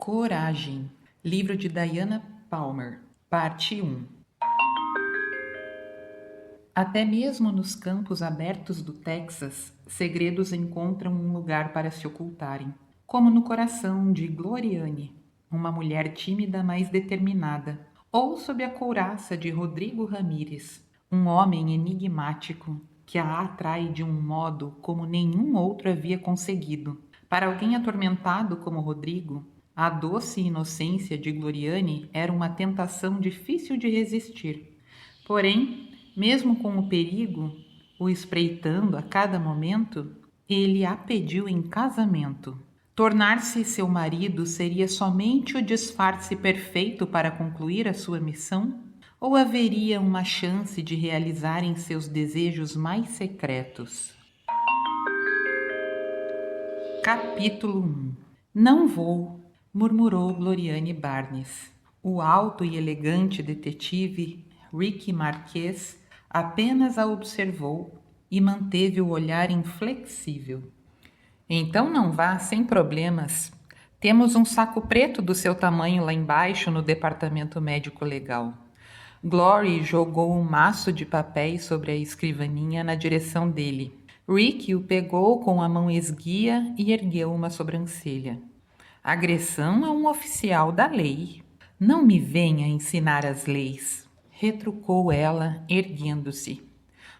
Coragem. Livro de Diana Palmer. Parte 1. Até mesmo nos campos abertos do Texas, segredos encontram um lugar para se ocultarem, como no coração de Gloriane, uma mulher tímida mas determinada, ou sob a couraça de Rodrigo Ramírez, um homem enigmático que a atrai de um modo como nenhum outro havia conseguido. Para alguém atormentado como Rodrigo, a doce inocência de Gloriane era uma tentação difícil de resistir. Porém, mesmo com o perigo o espreitando a cada momento, ele a pediu em casamento. Tornar-se seu marido seria somente o disfarce perfeito para concluir a sua missão? Ou haveria uma chance de realizarem seus desejos mais secretos? Capítulo 1. Não vou, murmurou Gloriane Barnes. O alto e elegante detetive Ricky Marquez apenas a observou e manteve o olhar inflexível. Então não vá, sem problemas. Temos um saco preto do seu tamanho lá embaixo no departamento médico legal. Glory jogou um maço de papéis sobre a escrivaninha na direção dele. Rick o pegou com a mão esguia e ergueu uma sobrancelha. Agressão a um oficial da lei. Não me venha ensinar as leis, retrucou ela, erguendo-se.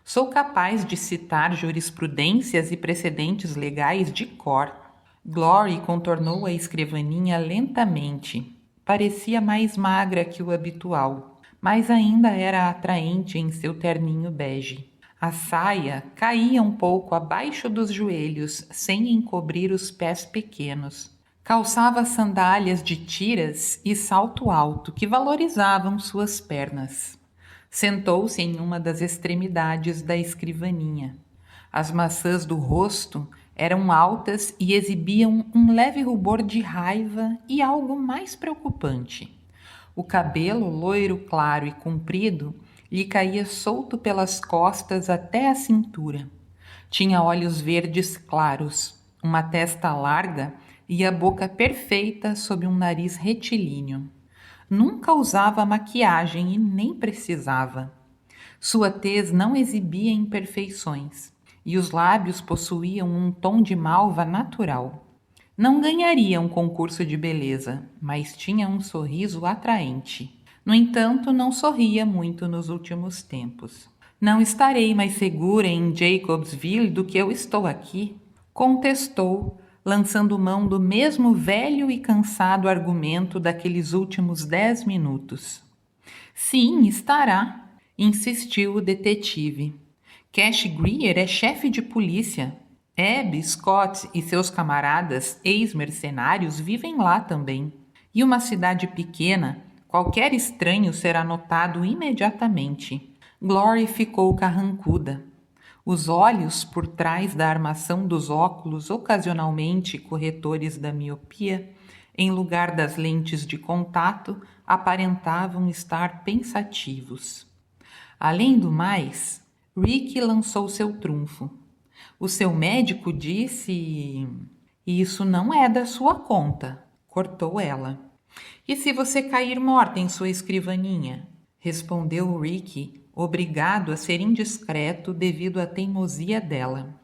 Sou capaz de citar jurisprudências e precedentes legais de cor. Glory contornou a escrivaninha lentamente. Parecia mais magra que o habitual, mas ainda era atraente em seu terninho bege. A saia caía um pouco abaixo dos joelhos, sem encobrir os pés pequenos. Calçava sandálias de tiras e salto alto que valorizavam suas pernas. Sentou-se em uma das extremidades da escrivaninha. As maçãs do rosto eram altas e exibiam um leve rubor de raiva e algo mais preocupante. O cabelo loiro claro e comprido lhe caía solto pelas costas até a cintura. Tinha olhos verdes claros, uma testa larga e a boca perfeita sob um nariz retilíneo. Nunca usava maquiagem e nem precisava. Sua tez não exibia imperfeições e os lábios possuíam um tom de malva natural. Não ganharia um concurso de beleza, mas tinha um sorriso atraente. No entanto, não sorria muito nos últimos tempos. Não estarei mais segura em Jacobsville do que eu estou aqui, contestou, lançando mão do mesmo velho e cansado argumento daqueles últimos 10 minutos. Sim, estará, insistiu o detetive. Cash Greer é chefe de polícia. Ebb Scott e seus camaradas, ex-mercenários, vivem lá também. E uma cidade pequena, qualquer estranho será notado imediatamente. Glory ficou carrancuda. Os olhos, por trás da armação dos óculos, ocasionalmente corretores da miopia, em lugar das lentes de contato, aparentavam estar pensativos. Além do mais, Rick lançou seu trunfo. O seu médico disse... Isso não é da sua conta, cortou ela. E se você cair morta em sua escrivaninha? Respondeu Rick, obrigado a ser indiscreto devido à teimosia dela.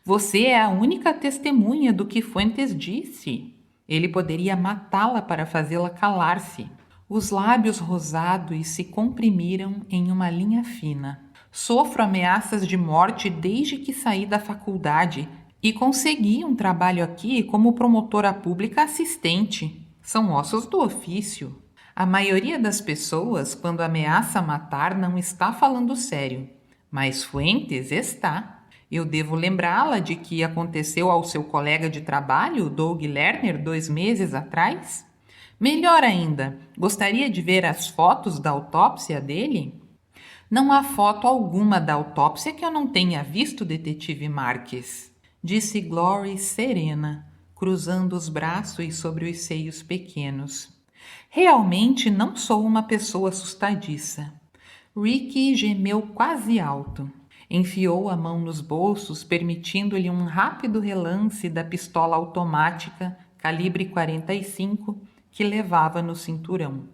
Você é a única testemunha do que Fuentes disse. Ele poderia matá-la para fazê-la calar-se. Os lábios rosados se comprimiram em uma linha fina. Sofro ameaças de morte desde que saí da faculdade e consegui um trabalho aqui como promotora pública assistente. São ossos do ofício. A maioria das pessoas, quando ameaça matar, não está falando sério. Mas Fuentes está. Eu devo lembrá-la de que aconteceu ao seu colega de trabalho, Doug Lerner, 2 meses atrás? Melhor ainda, gostaria de ver as fotos da autópsia dele? Não há foto alguma da autópsia que eu não tenha visto, detetive Marques, disse Glory serena, cruzando os braços sobre os seios pequenos. Realmente não sou uma pessoa assustadiça. Ricky gemeu quase alto. Enfiou a mão nos bolsos, permitindo-lhe um rápido relance da pistola automática calibre 45 que levava no cinturão.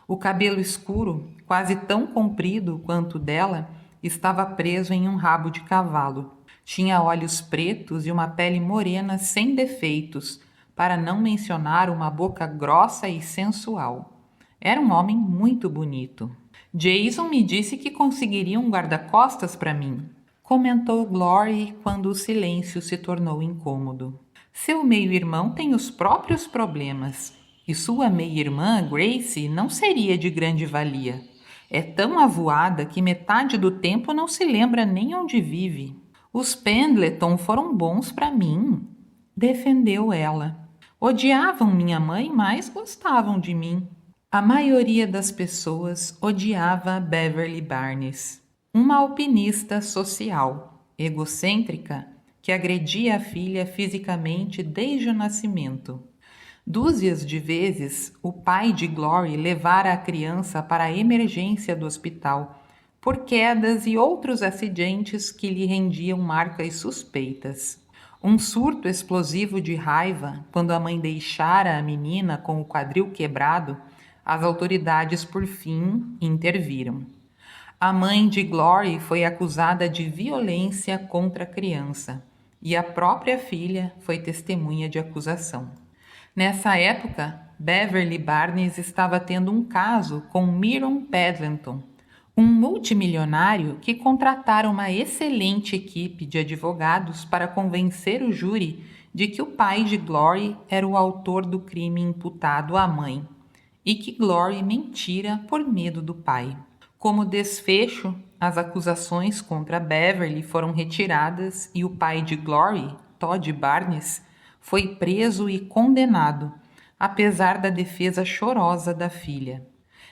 O cabelo escuro, quase tão comprido quanto o dela, estava preso em um rabo de cavalo. Tinha olhos pretos e uma pele morena sem defeitos, para não mencionar uma boca grossa e sensual. Era um homem muito bonito. Jason me disse que conseguiria um guarda-costas para mim, comentou Glory quando o silêncio se tornou incômodo. Seu meio-irmão tem os próprios problemas, e sua meia-irmã, Grace, não seria de grande valia. É tão avoada que metade do tempo não se lembra nem onde vive. Os Pendleton foram bons para mim, defendeu ela. Odiavam minha mãe, mas gostavam de mim. A maioria das pessoas odiava Beverly Barnes, uma alpinista social, egocêntrica, que agredia a filha fisicamente desde o nascimento. Dúzias de vezes, o pai de Glory levara a criança para a emergência do hospital, por quedas e outros acidentes que lhe rendiam marcas suspeitas. Um surto explosivo de raiva, quando a mãe deixara a menina com o quadril quebrado, as autoridades por fim interviram. A mãe de Glory foi acusada de violência contra a criança e a própria filha foi testemunha de acusação. Nessa época, Beverly Barnes estava tendo um caso com Myron Pendleton, um multimilionário que contratara uma excelente equipe de advogados para convencer o júri de que o pai de Glory era o autor do crime imputado à mãe e que Glory mentira por medo do pai. Como desfecho, as acusações contra Beverly foram retiradas e o pai de Glory, Todd Barnes, foi preso e condenado, apesar da defesa chorosa da filha.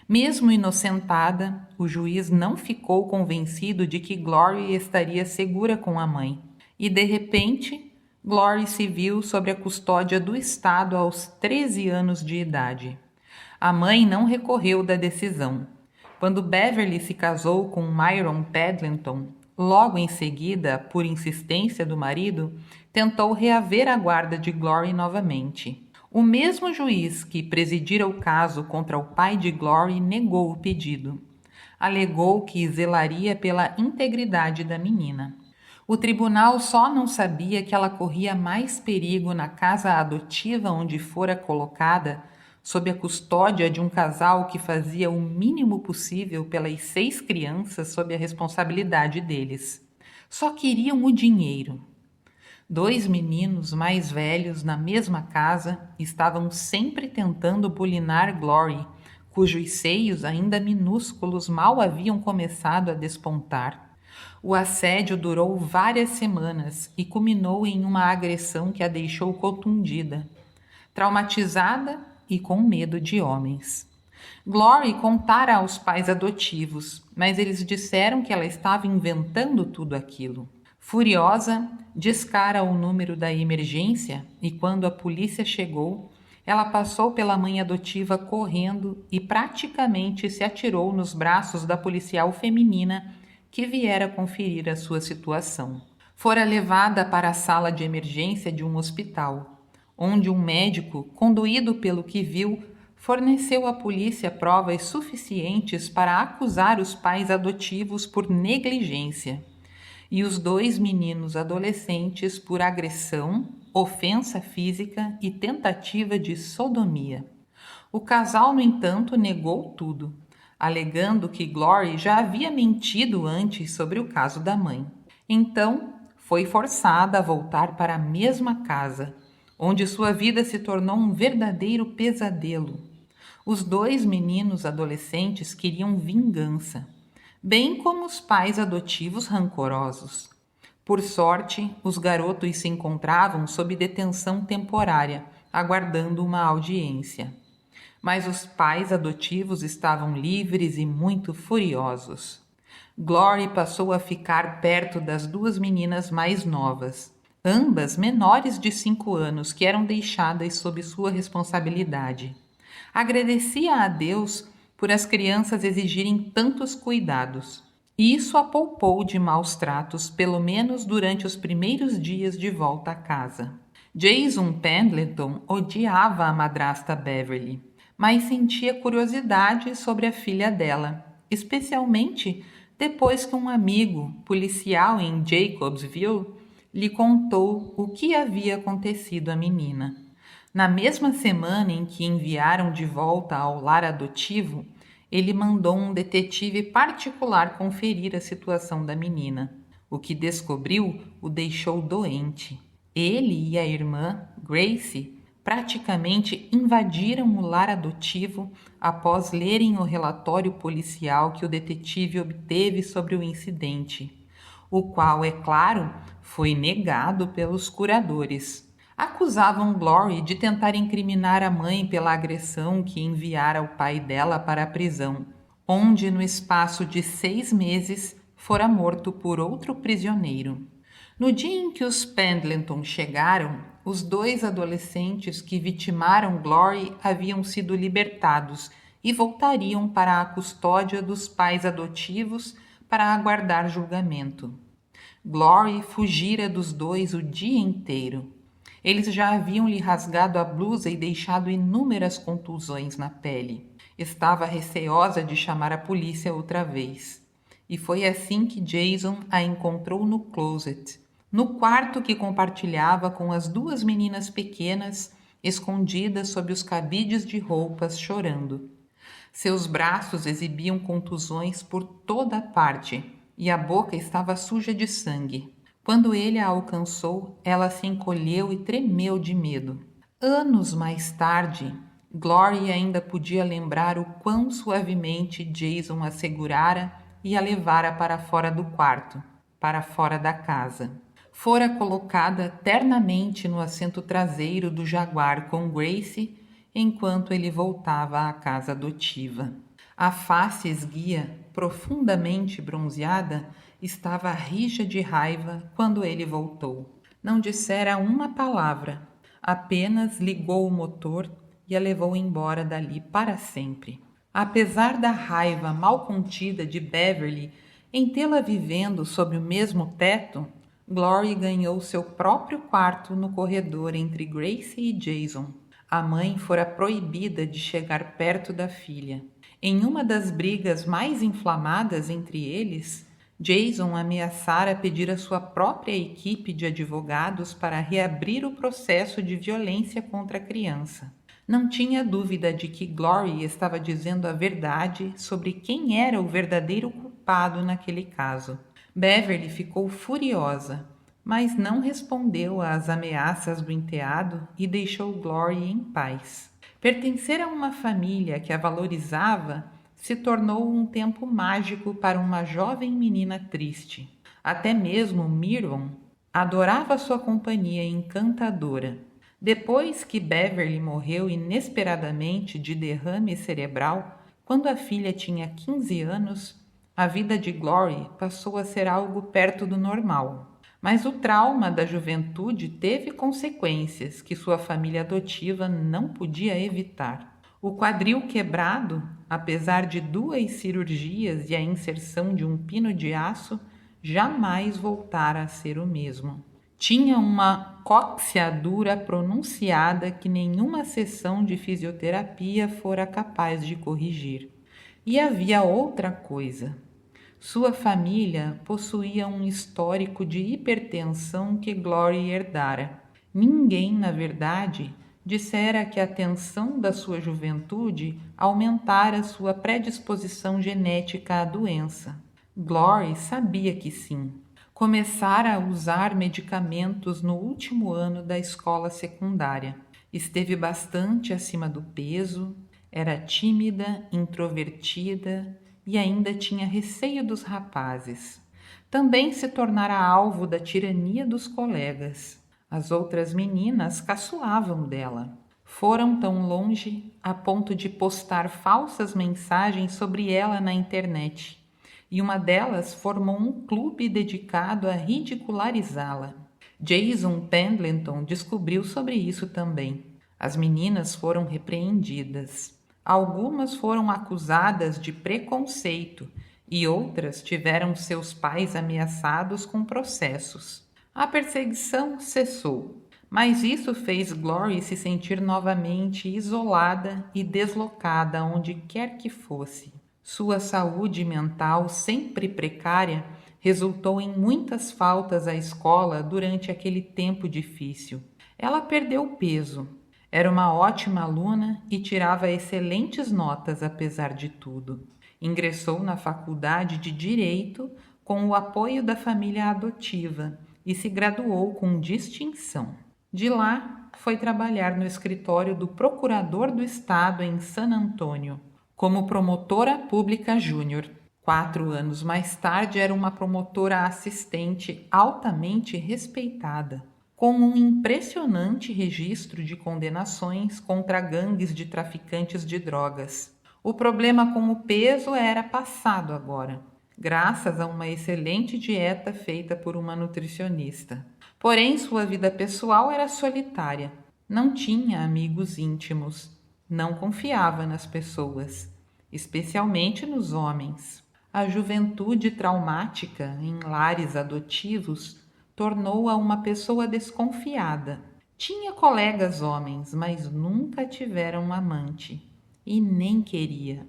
Mesmo inocentada, o juiz não ficou convencido de que Glory estaria segura com a mãe. E, de repente, Glory se viu sob a custódia do Estado aos 13 anos de idade. A mãe não recorreu da decisão. Quando Beverly se casou com Myron Pendleton, logo em seguida, por insistência do marido, tentou reaver a guarda de Glory novamente. O mesmo juiz que presidira o caso contra o pai de Glory negou o pedido. Alegou que zelaria pela integridade da menina. O tribunal só não sabia que ela corria mais perigo na casa adotiva onde fora colocada, sob a custódia de um casal que fazia o mínimo possível pelas 6 crianças sob a responsabilidade deles. Só queriam o dinheiro. 2 meninos mais velhos na mesma casa estavam sempre tentando bulinar Glory, cujos seios ainda minúsculos mal haviam começado a despontar. O assédio durou várias semanas e culminou em uma agressão que a deixou contundida, traumatizada e com medo de homens. Glory contara aos pais adotivos, mas eles disseram que ela estava inventando tudo aquilo. Furiosa, discara o número da emergência e, quando a polícia chegou, ela passou pela mãe adotiva correndo e praticamente se atirou nos braços da policial feminina que viera conferir a sua situação. Fora levada para a sala de emergência de um hospital, onde um médico, conduído pelo que viu, forneceu à polícia provas suficientes para acusar os pais adotivos por negligência e os 2 meninos adolescentes por agressão, ofensa física e tentativa de sodomia. O casal, no entanto, negou tudo, alegando que Glory já havia mentido antes sobre o caso da mãe. Então, foi forçada a voltar para a mesma casa, onde sua vida se tornou um verdadeiro pesadelo. Os 2 meninos adolescentes queriam vingança, bem como os pais adotivos rancorosos. Por sorte, os garotos se encontravam sob detenção temporária, aguardando uma audiência. Mas os pais adotivos estavam livres e muito furiosos. Glory passou a ficar perto das 2 meninas mais novas, ambas menores de 5 anos, que eram deixadas sob sua responsabilidade. Agradecia a Deus por as crianças exigirem tantos cuidados, e isso a poupou de maus tratos, pelo menos durante os primeiros dias de volta à casa. Jason Pendleton odiava a madrasta Beverly. mas sentia curiosidade sobre a filha dela, especialmente depois que um amigo, policial em Jacobsville, lhe contou o que havia acontecido à menina. Na mesma semana em que enviaram de volta ao lar adotivo, ele mandou um detetive particular conferir a situação da menina. O que descobriu o deixou doente. Ele e a irmã, Gracie, praticamente invadiram o lar adotivo após lerem o relatório policial que o detetive obteve sobre o incidente, o qual, é claro, foi negado pelos curadores. Acusavam Glory de tentar incriminar a mãe pela agressão que enviara o pai dela para a prisão, onde, no espaço de 6 meses, fora morto por outro prisioneiro. No dia em que os Pendleton chegaram, os 2 adolescentes que vitimaram Glory haviam sido libertados e voltariam para a custódia dos pais adotivos para aguardar julgamento. Glory fugira dos 2 o dia inteiro. Eles já haviam lhe rasgado a blusa e deixado inúmeras contusões na pele. Estava receosa de chamar a polícia outra vez. E foi assim que Jason a encontrou no closet, no quarto que compartilhava com as 2 meninas pequenas, escondidas sob os cabides de roupas, chorando. Seus braços exibiam contusões por toda a parte e a boca estava suja de sangue. Quando ele a alcançou, ela se encolheu e tremeu de medo. Anos mais tarde, Glory ainda podia lembrar o quão suavemente Jason a segurara e a levara para fora do quarto, para fora da casa. Fora colocada ternamente no assento traseiro do Jaguar com Gracie, enquanto ele voltava à casa adotiva. A face esguia, profundamente bronzeada, estava rija de raiva quando ele voltou. Não dissera uma palavra, apenas ligou o motor e a levou embora dali para sempre. Apesar da raiva mal contida de Beverly em tê-la vivendo sob o mesmo teto, Glory ganhou seu próprio quarto no corredor entre Gracie e Jason. A mãe fora proibida de chegar perto da filha. Em uma das brigas mais inflamadas entre eles, Jason ameaçara pedir a sua própria equipe de advogados para reabrir o processo de violência contra a criança. Não tinha dúvida de que Glory estava dizendo a verdade sobre quem era o verdadeiro culpado naquele caso. Beverly ficou furiosa, mas não respondeu às ameaças do enteado e deixou Glory em paz. Pertencer a uma família que a valorizava se tornou um tempo mágico para uma jovem menina triste. Até mesmo Myron adorava sua companhia encantadora. Depois que Beverly morreu inesperadamente de derrame cerebral, quando a filha tinha 15 anos, a vida de Glory passou a ser algo perto do normal. Mas o trauma da juventude teve consequências que sua família adotiva não podia evitar. O quadril quebrado, apesar de 2 cirurgias e a inserção de um pino de aço, jamais voltara a ser o mesmo. Tinha uma coxiadura pronunciada que nenhuma sessão de fisioterapia fora capaz de corrigir. E havia outra coisa. Sua família possuía um histórico de hipertensão que Glory herdara. Ninguém, na verdade, dissera que a tensão da sua juventude aumentara sua predisposição genética à doença. Glory sabia que sim. Começara a usar medicamentos no último ano da escola secundária. Esteve bastante acima do peso, era tímida, introvertida e ainda tinha receio dos rapazes. Também se tornara alvo da tirania dos colegas. As outras meninas caçoavam dela. Foram tão longe a ponto de postar falsas mensagens sobre ela na internet, e uma delas formou um clube dedicado a ridicularizá-la. Jason Pendleton descobriu sobre isso também. As meninas foram repreendidas. Algumas foram acusadas de preconceito e outras tiveram seus pais ameaçados com processos. A perseguição cessou, Mas isso fez Glory se sentir novamente isolada e deslocada onde quer que fosse. Sua saúde mental, sempre precária, resultou em muitas faltas à escola durante aquele tempo difícil. Ela perdeu peso. Era uma ótima aluna e tirava excelentes notas apesar de tudo. Ingressou na faculdade de Direito com o apoio da família adotiva e se graduou com distinção. De lá, foi trabalhar no escritório do Procurador do Estado em San Antônio, como promotora pública júnior. 4 anos mais tarde, era uma promotora assistente altamente respeitada, com um impressionante registro de condenações contra gangues de traficantes de drogas. O problema com o peso era passado agora, graças a uma excelente dieta feita por uma nutricionista. Porém, sua vida pessoal era solitária. Não tinha amigos íntimos. Não confiava nas pessoas, especialmente nos homens. A juventude traumática em lares adotivos tornou-a uma pessoa desconfiada. Tinha colegas homens, mas nunca tivera um amante. E nem queria.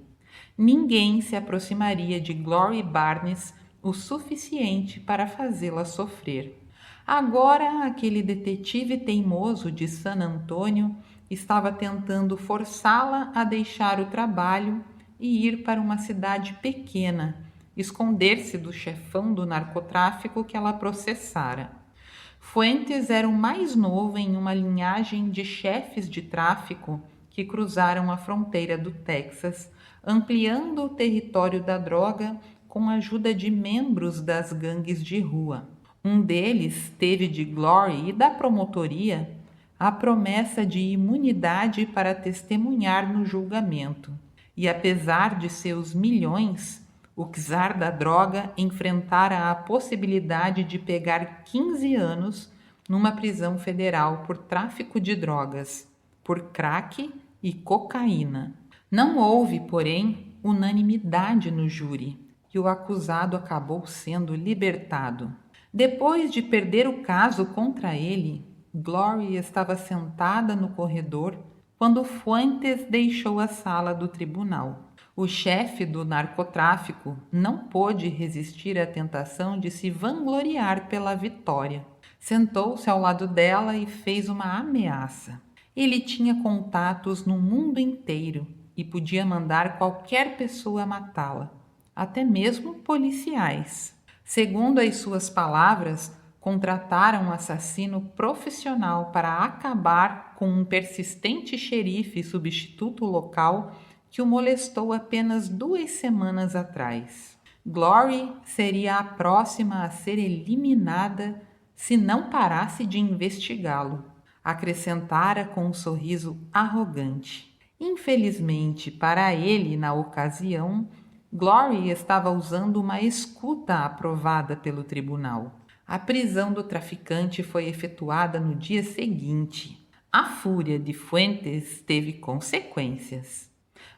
Ninguém se aproximaria de Glory Barnes o suficiente para fazê-la sofrer. Agora, aquele detetive teimoso de San Antônio estava tentando forçá-la a deixar o trabalho e ir para uma cidade pequena, esconder-se do chefão do narcotráfico que ela processara. Fuentes era o mais novo em uma linhagem de chefes de tráfico que cruzaram a fronteira do Texas, ampliando o território da droga com a ajuda de membros das gangues de rua. Um deles teve de Glory e da promotoria a promessa de imunidade para testemunhar no julgamento. E apesar de seus milhões, o czar da droga enfrentara a possibilidade de pegar 15 anos numa prisão federal por tráfico de drogas, por crack e cocaína. Não houve, porém, unanimidade no júri e o acusado acabou sendo libertado. Depois de perder o caso contra ele, Glory estava sentada no corredor quando Fuentes deixou a sala do tribunal. O chefe do narcotráfico não pôde resistir à tentação de se vangloriar pela vitória. Sentou-se ao lado dela e fez uma ameaça. Ele tinha contatos no mundo inteiro e podia mandar qualquer pessoa matá-la, até mesmo policiais. Segundo as suas palavras, contrataram um assassino profissional para acabar com um persistente xerife substituto local que o molestou apenas 2 semanas atrás. Glory seria a próxima a ser eliminada se não parasse de investigá-lo, acrescentara com um sorriso arrogante. Infelizmente para ele, na ocasião, Glory estava usando uma escuta aprovada pelo tribunal. A prisão do traficante foi efetuada no dia seguinte. A fúria de Fuentes teve consequências.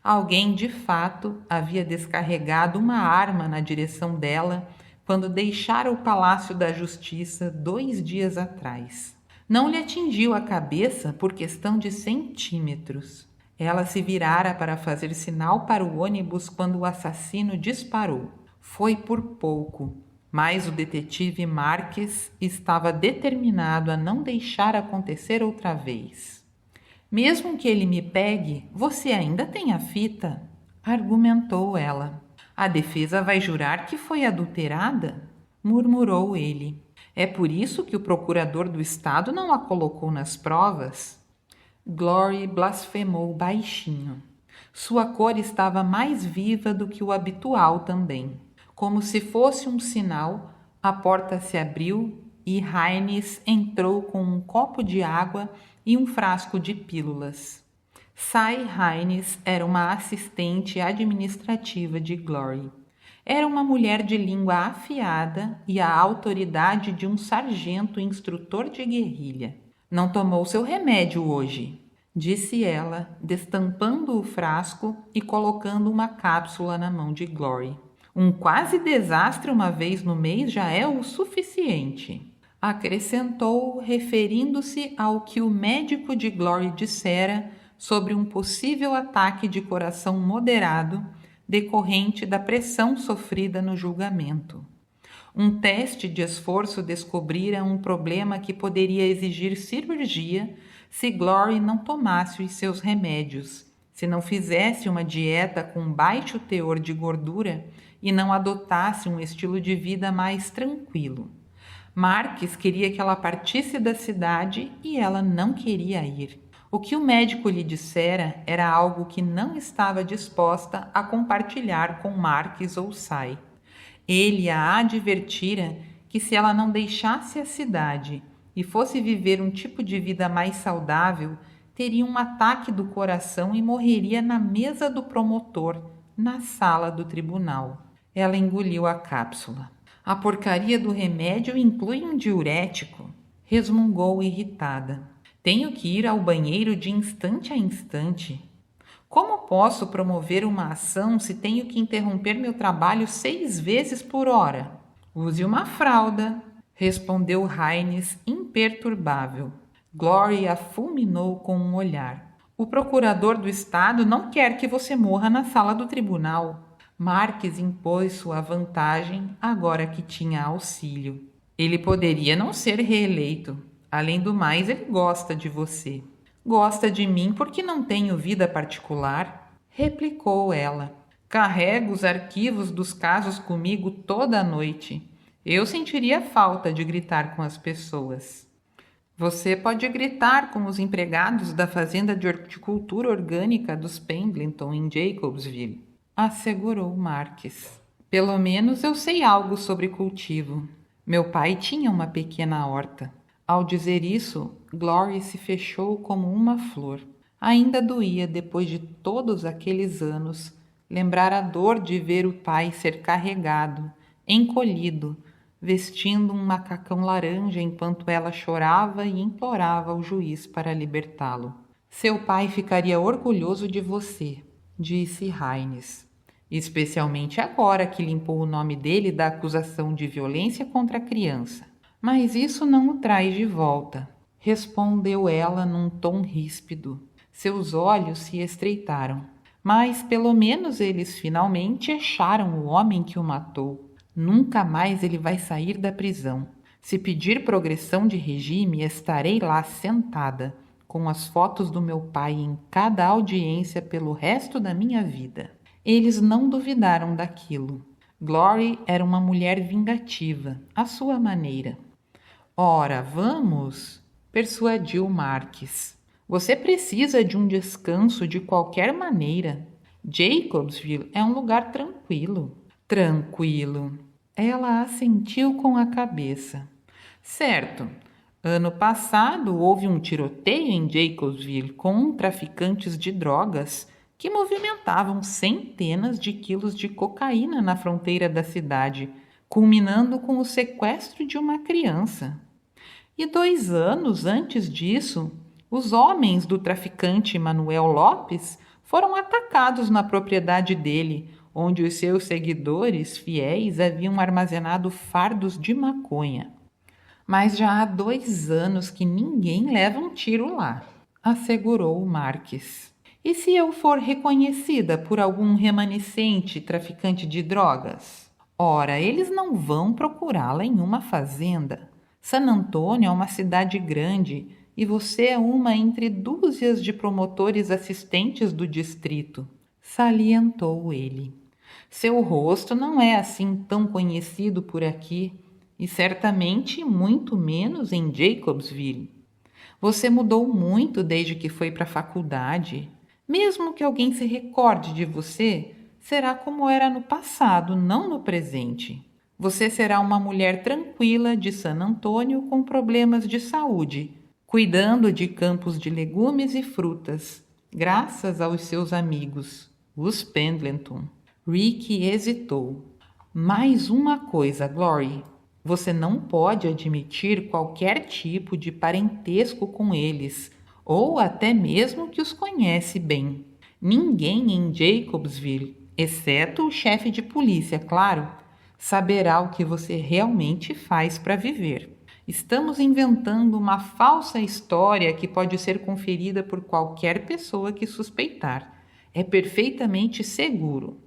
Alguém, de fato, havia descarregado uma arma na direção dela quando deixara o Palácio da Justiça 2 dias atrás. Não lhe atingiu a cabeça por questão de centímetros. Ela se virara para fazer sinal para o ônibus quando o assassino disparou. Foi por pouco, mas o detetive Marques estava determinado a não deixar acontecer outra vez. Mesmo que ele me pegue, você ainda tem a fita, argumentou ela. A defesa vai jurar que foi adulterada? Murmurou ele. É por isso que o procurador do estado não a colocou nas provas? Glory blasfemou baixinho. Sua cor estava mais viva do que o habitual também. Como se fosse um sinal, a porta se abriu e Haynes entrou com um copo de água e um frasco de pílulas. Cy Haynes era uma assistente administrativa de Glory. Era uma mulher de língua afiada e a autoridade de um sargento instrutor de guerrilha. Não tomou seu remédio hoje, disse ela, destampando o frasco e colocando uma cápsula na mão de Glory. Um quase desastre uma vez no mês já é o suficiente. acrescentou, referindo-se ao que o médico de Glory dissera sobre um possível ataque de coração moderado decorrente da pressão sofrida no julgamento. Um teste de esforço descobrira um problema que poderia exigir cirurgia se Glory não tomasse os seus remédios, se não fizesse uma dieta com baixo teor de gordura e não adotasse um estilo de vida mais tranquilo. Marques queria que ela partisse da cidade e ela não queria ir. O que o médico lhe dissera era algo que não estava disposta a compartilhar com Marques ou Sai. Ele a advertira que se ela não deixasse a cidade e fosse viver um tipo de vida mais saudável, teria um ataque do coração e morreria na mesa do promotor, na sala do tribunal. Ela engoliu a cápsula. A porcaria do remédio inclui um diurético, resmungou irritada. Tenho que ir ao banheiro de instante a instante. Como posso promover uma ação se tenho que interromper meu trabalho 6 vezes por hora? Use uma fralda, respondeu Haynes imperturbável. Glory a fulminou com um olhar. O procurador do estado não quer que você morra na sala do tribunal. Marques impôs sua vantagem agora que tinha auxílio. Ele poderia não ser reeleito. Além do mais, ele gosta de você. Gosta de mim porque não tenho vida particular? Replicou ela. Carrego os arquivos dos casos comigo toda a noite. Eu sentiria falta de gritar com as pessoas. Você pode gritar com os empregados da fazenda de horticultura orgânica dos Pendleton em Jacobsville, assegurou Marques. Pelo menos eu sei algo sobre cultivo. Meu pai tinha uma pequena horta. Ao dizer isso, Glory se fechou como uma flor. Ainda doía, depois de todos aqueles anos, lembrar a dor de ver o pai ser carregado, encolhido, vestindo um macacão laranja enquanto ela chorava e implorava ao juiz para libertá-lo. Seu pai ficaria orgulhoso de você, disse Haynes, especialmente agora que limpou o nome dele da acusação de violência contra a criança. Mas isso não o traz de volta, respondeu ela num tom ríspido. Seus olhos se estreitaram. Mas pelo menos eles finalmente acharam o homem que o matou. Nunca mais ele vai sair da prisão. Se pedir progressão de regime, estarei lá sentada, com as fotos do meu pai em cada audiência pelo resto da minha vida. Eles não duvidaram daquilo. Glory era uma mulher vingativa, à sua maneira. Ora, vamos, persuadiu Marques. Você precisa de um descanso de qualquer maneira. Jacobsville é um lugar tranquilo. Tranquilo. Ela assentiu com a cabeça. Certo. Ano passado houve um tiroteio em Jacobsville com traficantes de drogas que movimentavam centenas de quilos de cocaína na fronteira da cidade, culminando com o sequestro de uma criança. E 2 anos antes disso, os homens do traficante Manuel Lopes foram atacados na propriedade dele, onde os seus seguidores fiéis haviam armazenado fardos de maconha. Mas já há 2 anos que ninguém leva um tiro lá, assegurou Marques. E se eu for reconhecida por algum remanescente traficante de drogas? Ora, eles não vão procurá-la em uma fazenda. San Antônio é uma cidade grande e você é uma entre dúzias de promotores assistentes do distrito, salientou ele. Seu rosto não é assim tão conhecido por aqui e certamente muito menos em Jacobsville. Você mudou muito desde que foi para a faculdade. Mesmo que alguém se recorde de você, será como era no passado, não no presente. Você será uma mulher tranquila de San Antônio com problemas de saúde, cuidando de campos de legumes e frutas, graças aos seus amigos, os Pendleton. Rick hesitou. Mais uma coisa, Glory. Você não pode admitir qualquer tipo de parentesco com eles, ou até mesmo que os conhece bem. Ninguém em Jacobsville, exceto o chefe de polícia, claro, saberá o que você realmente faz para viver. Estamos inventando uma falsa história que pode ser conferida por qualquer pessoa que suspeitar. É perfeitamente seguro.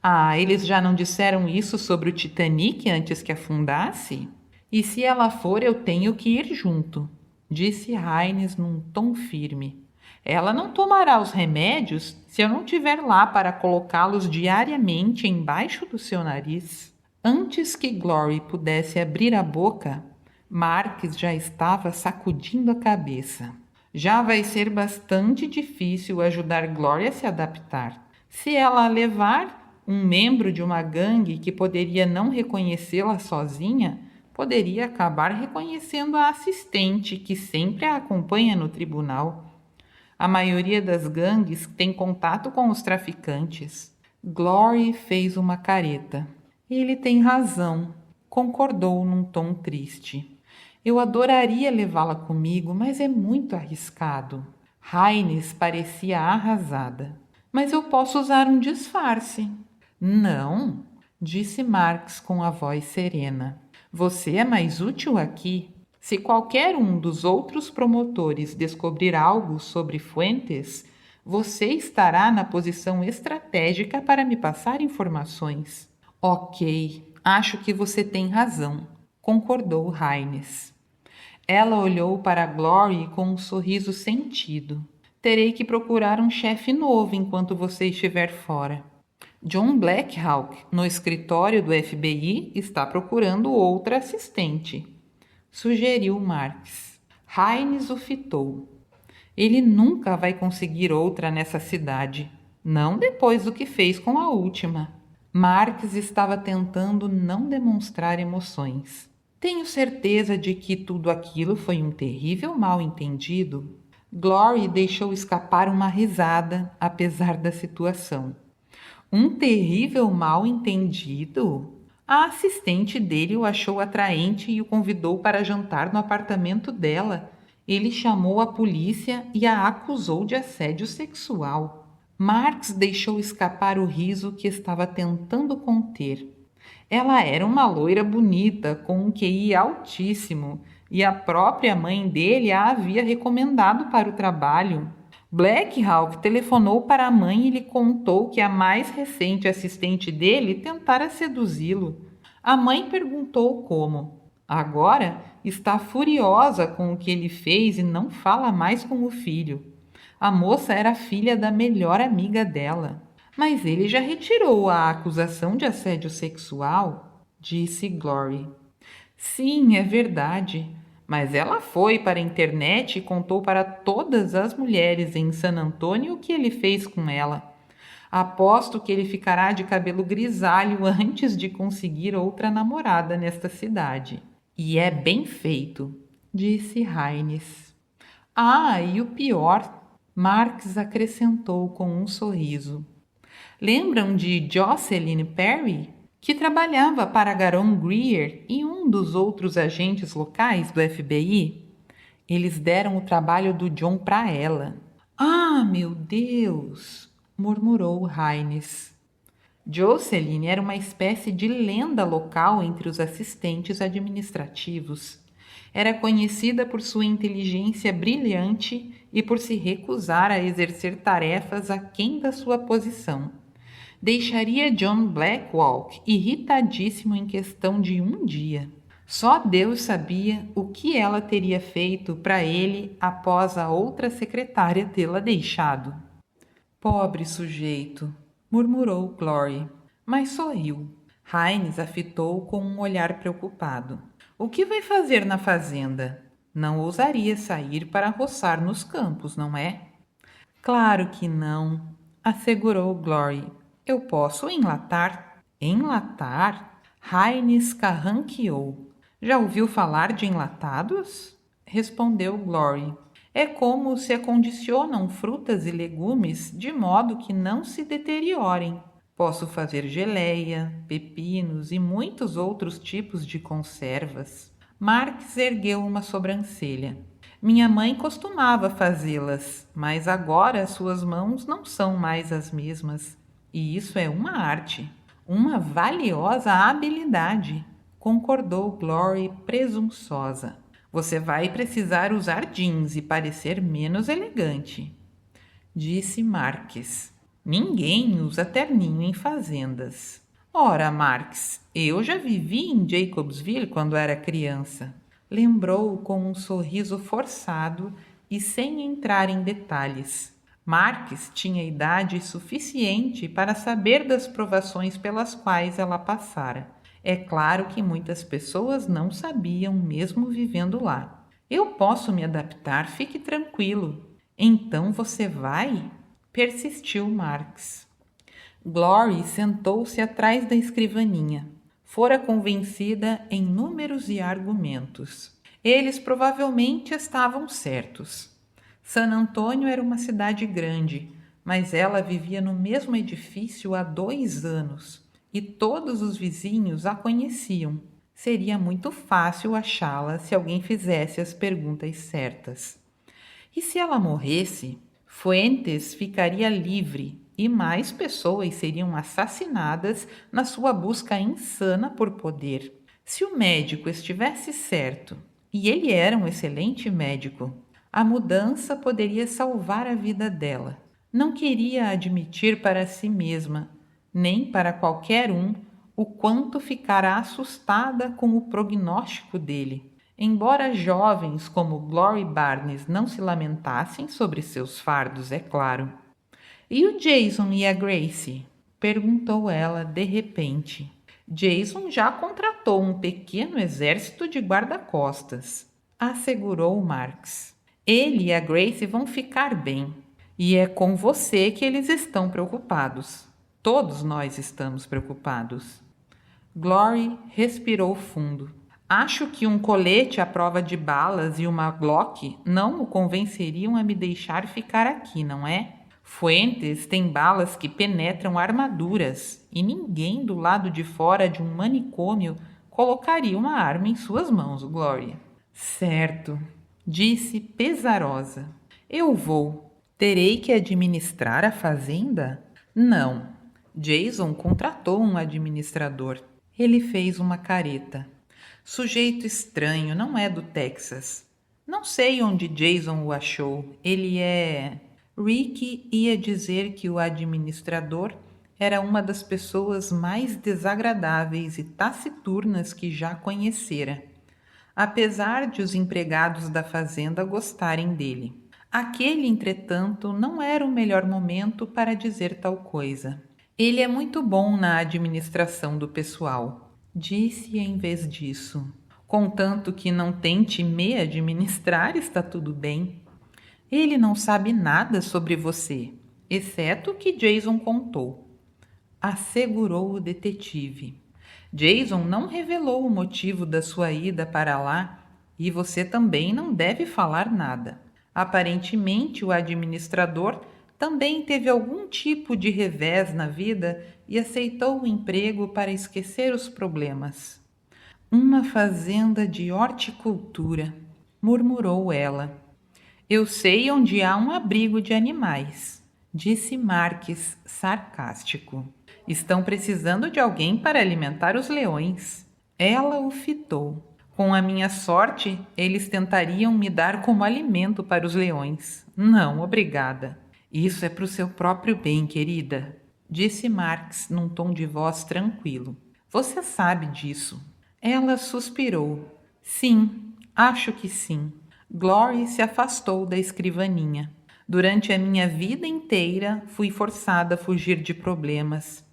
Ah, eles já não disseram isso sobre o Titanic antes que afundasse? E se ela for, eu tenho que ir junto, disse Haynes num tom firme. Ela não tomará os remédios se eu não estiver lá para colocá-los diariamente embaixo do seu nariz. Antes que Glory pudesse abrir a boca, Marques já estava sacudindo a cabeça. Já vai ser bastante difícil ajudar Glory a se adaptar. Se ela a levar, um membro de uma gangue que poderia não reconhecê-la sozinha, poderia acabar reconhecendo a assistente que sempre a acompanha no tribunal. A maioria das gangues tem contato com os traficantes. Glory fez uma careta. Ele tem razão, concordou num tom triste. Eu adoraria levá-la comigo, mas é muito arriscado. Haynes parecia arrasada. Mas eu posso usar um disfarce. Não, disse Marx com a voz serena. Você é mais útil aqui. Se qualquer um dos outros promotores descobrir algo sobre Fuentes, você estará na posição estratégica para me passar informações. Ok, acho que você tem razão, concordou Haynes. Ela olhou para Glory com um sorriso sentido. Terei que procurar um chefe novo enquanto você estiver fora. John Blackhawk, no escritório do FBI, está procurando outra assistente, sugeriu Marx. Haynes o fitou. Ele nunca vai conseguir outra nessa cidade, não depois do que fez com a última. Marx estava tentando não demonstrar emoções. Tenho certeza de que tudo aquilo foi um terrível mal-entendido. Glory deixou escapar uma risada, apesar da situação. Um terrível mal-entendido? A assistente dele o achou atraente e o convidou para jantar no apartamento dela. Ele chamou a polícia e a acusou de assédio sexual. Marx deixou escapar o riso que estava tentando conter. Ela era uma loira bonita, com um QI altíssimo, e a própria mãe dele a havia recomendado para o trabalho. Blackhawk telefonou para a mãe e lhe contou que a mais recente assistente dele tentara seduzi-lo. A mãe perguntou como. Agora está furiosa com o que ele fez e não fala mais com o filho. A moça era filha da melhor amiga dela. Mas ele já retirou a acusação de assédio sexual, disse Glory. Sim, é verdade. Mas ela foi para a internet e contou para todas as mulheres em San Antônio o que ele fez com ela. Aposto que ele ficará de cabelo grisalho antes de conseguir outra namorada nesta cidade. E é bem feito, disse Haynes. Ah, e o pior, Marx acrescentou com um sorriso. Lembram de Jocelyn Perry, que trabalhava para Garon Greer e um dos outros agentes locais do FBI? Eles deram o trabalho do John para ela. Ah, meu Deus! Murmurou Haynes. Jocelyn era uma espécie de lenda local entre os assistentes administrativos. Era conhecida por sua inteligência brilhante e por se recusar a exercer tarefas aquém da sua posição. Deixaria John Blackhawk irritadíssimo em questão de um dia. Só Deus sabia o que ela teria feito para ele após a outra secretária tê-la deixado. Pobre sujeito, murmurou Glory, mas sorriu. Haynes a fitou com um olhar preocupado. O que vai fazer na fazenda? Não ousaria sair para roçar nos campos, não é? Claro que não, assegurou Glory. Eu posso enlatar. Enlatar? Haynes carranqueou. Já ouviu falar de enlatados? Respondeu Glory. É como se acondicionam frutas e legumes de modo que não se deteriorem. Posso fazer geleia, pepinos e muitos outros tipos de conservas. Marx ergueu uma sobrancelha. Minha mãe costumava fazê-las, mas agora suas mãos não são mais as mesmas. E isso é uma arte, uma valiosa habilidade. concordou Glory presunçosa. Você vai precisar usar jeans e parecer menos elegante, disse Marques. Ninguém usa terninho em fazendas. Ora, Marques, eu já vivi em Jacobsville quando era criança. Lembrou com um sorriso forçado e sem entrar em detalhes. Marques tinha idade suficiente para saber das provações pelas quais ela passara. É claro que muitas pessoas não sabiam, mesmo vivendo lá. Eu posso me adaptar, fique tranquilo. Então você vai? Persistiu Marques. Glory sentou-se atrás da escrivaninha. Fora convencida em números e argumentos. Eles provavelmente estavam certos. San Antônio era uma cidade grande, mas ela vivia no mesmo edifício há 2 anos e todos os vizinhos a conheciam. Seria muito fácil achá-la se alguém fizesse as perguntas certas. E se ela morresse, Fuentes ficaria livre e mais pessoas seriam assassinadas na sua busca insana por poder. Se o médico estivesse certo, e ele era um excelente médico, a mudança poderia salvar a vida dela. Não queria admitir para si mesma, nem para qualquer um, o quanto ficara assustada com o prognóstico dele. Embora jovens como Glory Barnes não se lamentassem sobre seus fardos, é claro. E o Jason e a Gracie? Perguntou ela de repente. Jason já contratou um pequeno exército de guarda-costas, assegurou Marques. Ele e a Gracie vão ficar bem, e é com você que eles estão preocupados. Todos nós estamos preocupados. Glory respirou fundo. Acho que um colete à prova de balas e uma Glock não o convenceriam a me deixar ficar aqui, não é? Fuentes tem balas que penetram armaduras e ninguém do lado de fora de um manicômio colocaria uma arma em suas mãos, Glory. Certo, disse pesarosa. Eu vou. Terei que administrar a fazenda? Não. Jason contratou um administrador. Ele fez uma careta. Sujeito estranho, não é do Texas. Não sei onde Jason o achou. Ele é... Rick ia dizer que o administrador era uma das pessoas mais desagradáveis e taciturnas que já conhecera, apesar de os empregados da fazenda gostarem dele. Aquele, entretanto, não era o melhor momento para dizer tal coisa. Ele é muito bom na administração do pessoal, disse em vez disso. Contanto que não tente me administrar, está tudo bem. Ele não sabe nada sobre você, exceto o que Jason contou, assegurou o detetive. Jason não revelou o motivo da sua ida para lá e você também não deve falar nada. Aparentemente, o administrador também teve algum tipo de revés na vida e aceitou o emprego para esquecer os problemas. Uma fazenda de horticultura, murmurou ela. Eu sei onde há um abrigo de animais, disse Marques, sarcástico. Estão precisando de alguém para alimentar os leões. Ela o fitou. Com a minha sorte, eles tentariam me dar como alimento para os leões. Não, obrigada. Isso é para o seu próprio bem, querida, disse Marques num tom de voz tranquilo. Você sabe disso. Ela suspirou. Sim, acho que sim. Glory se afastou da escrivaninha. Durante a minha vida inteira, fui forçada a fugir de problemas.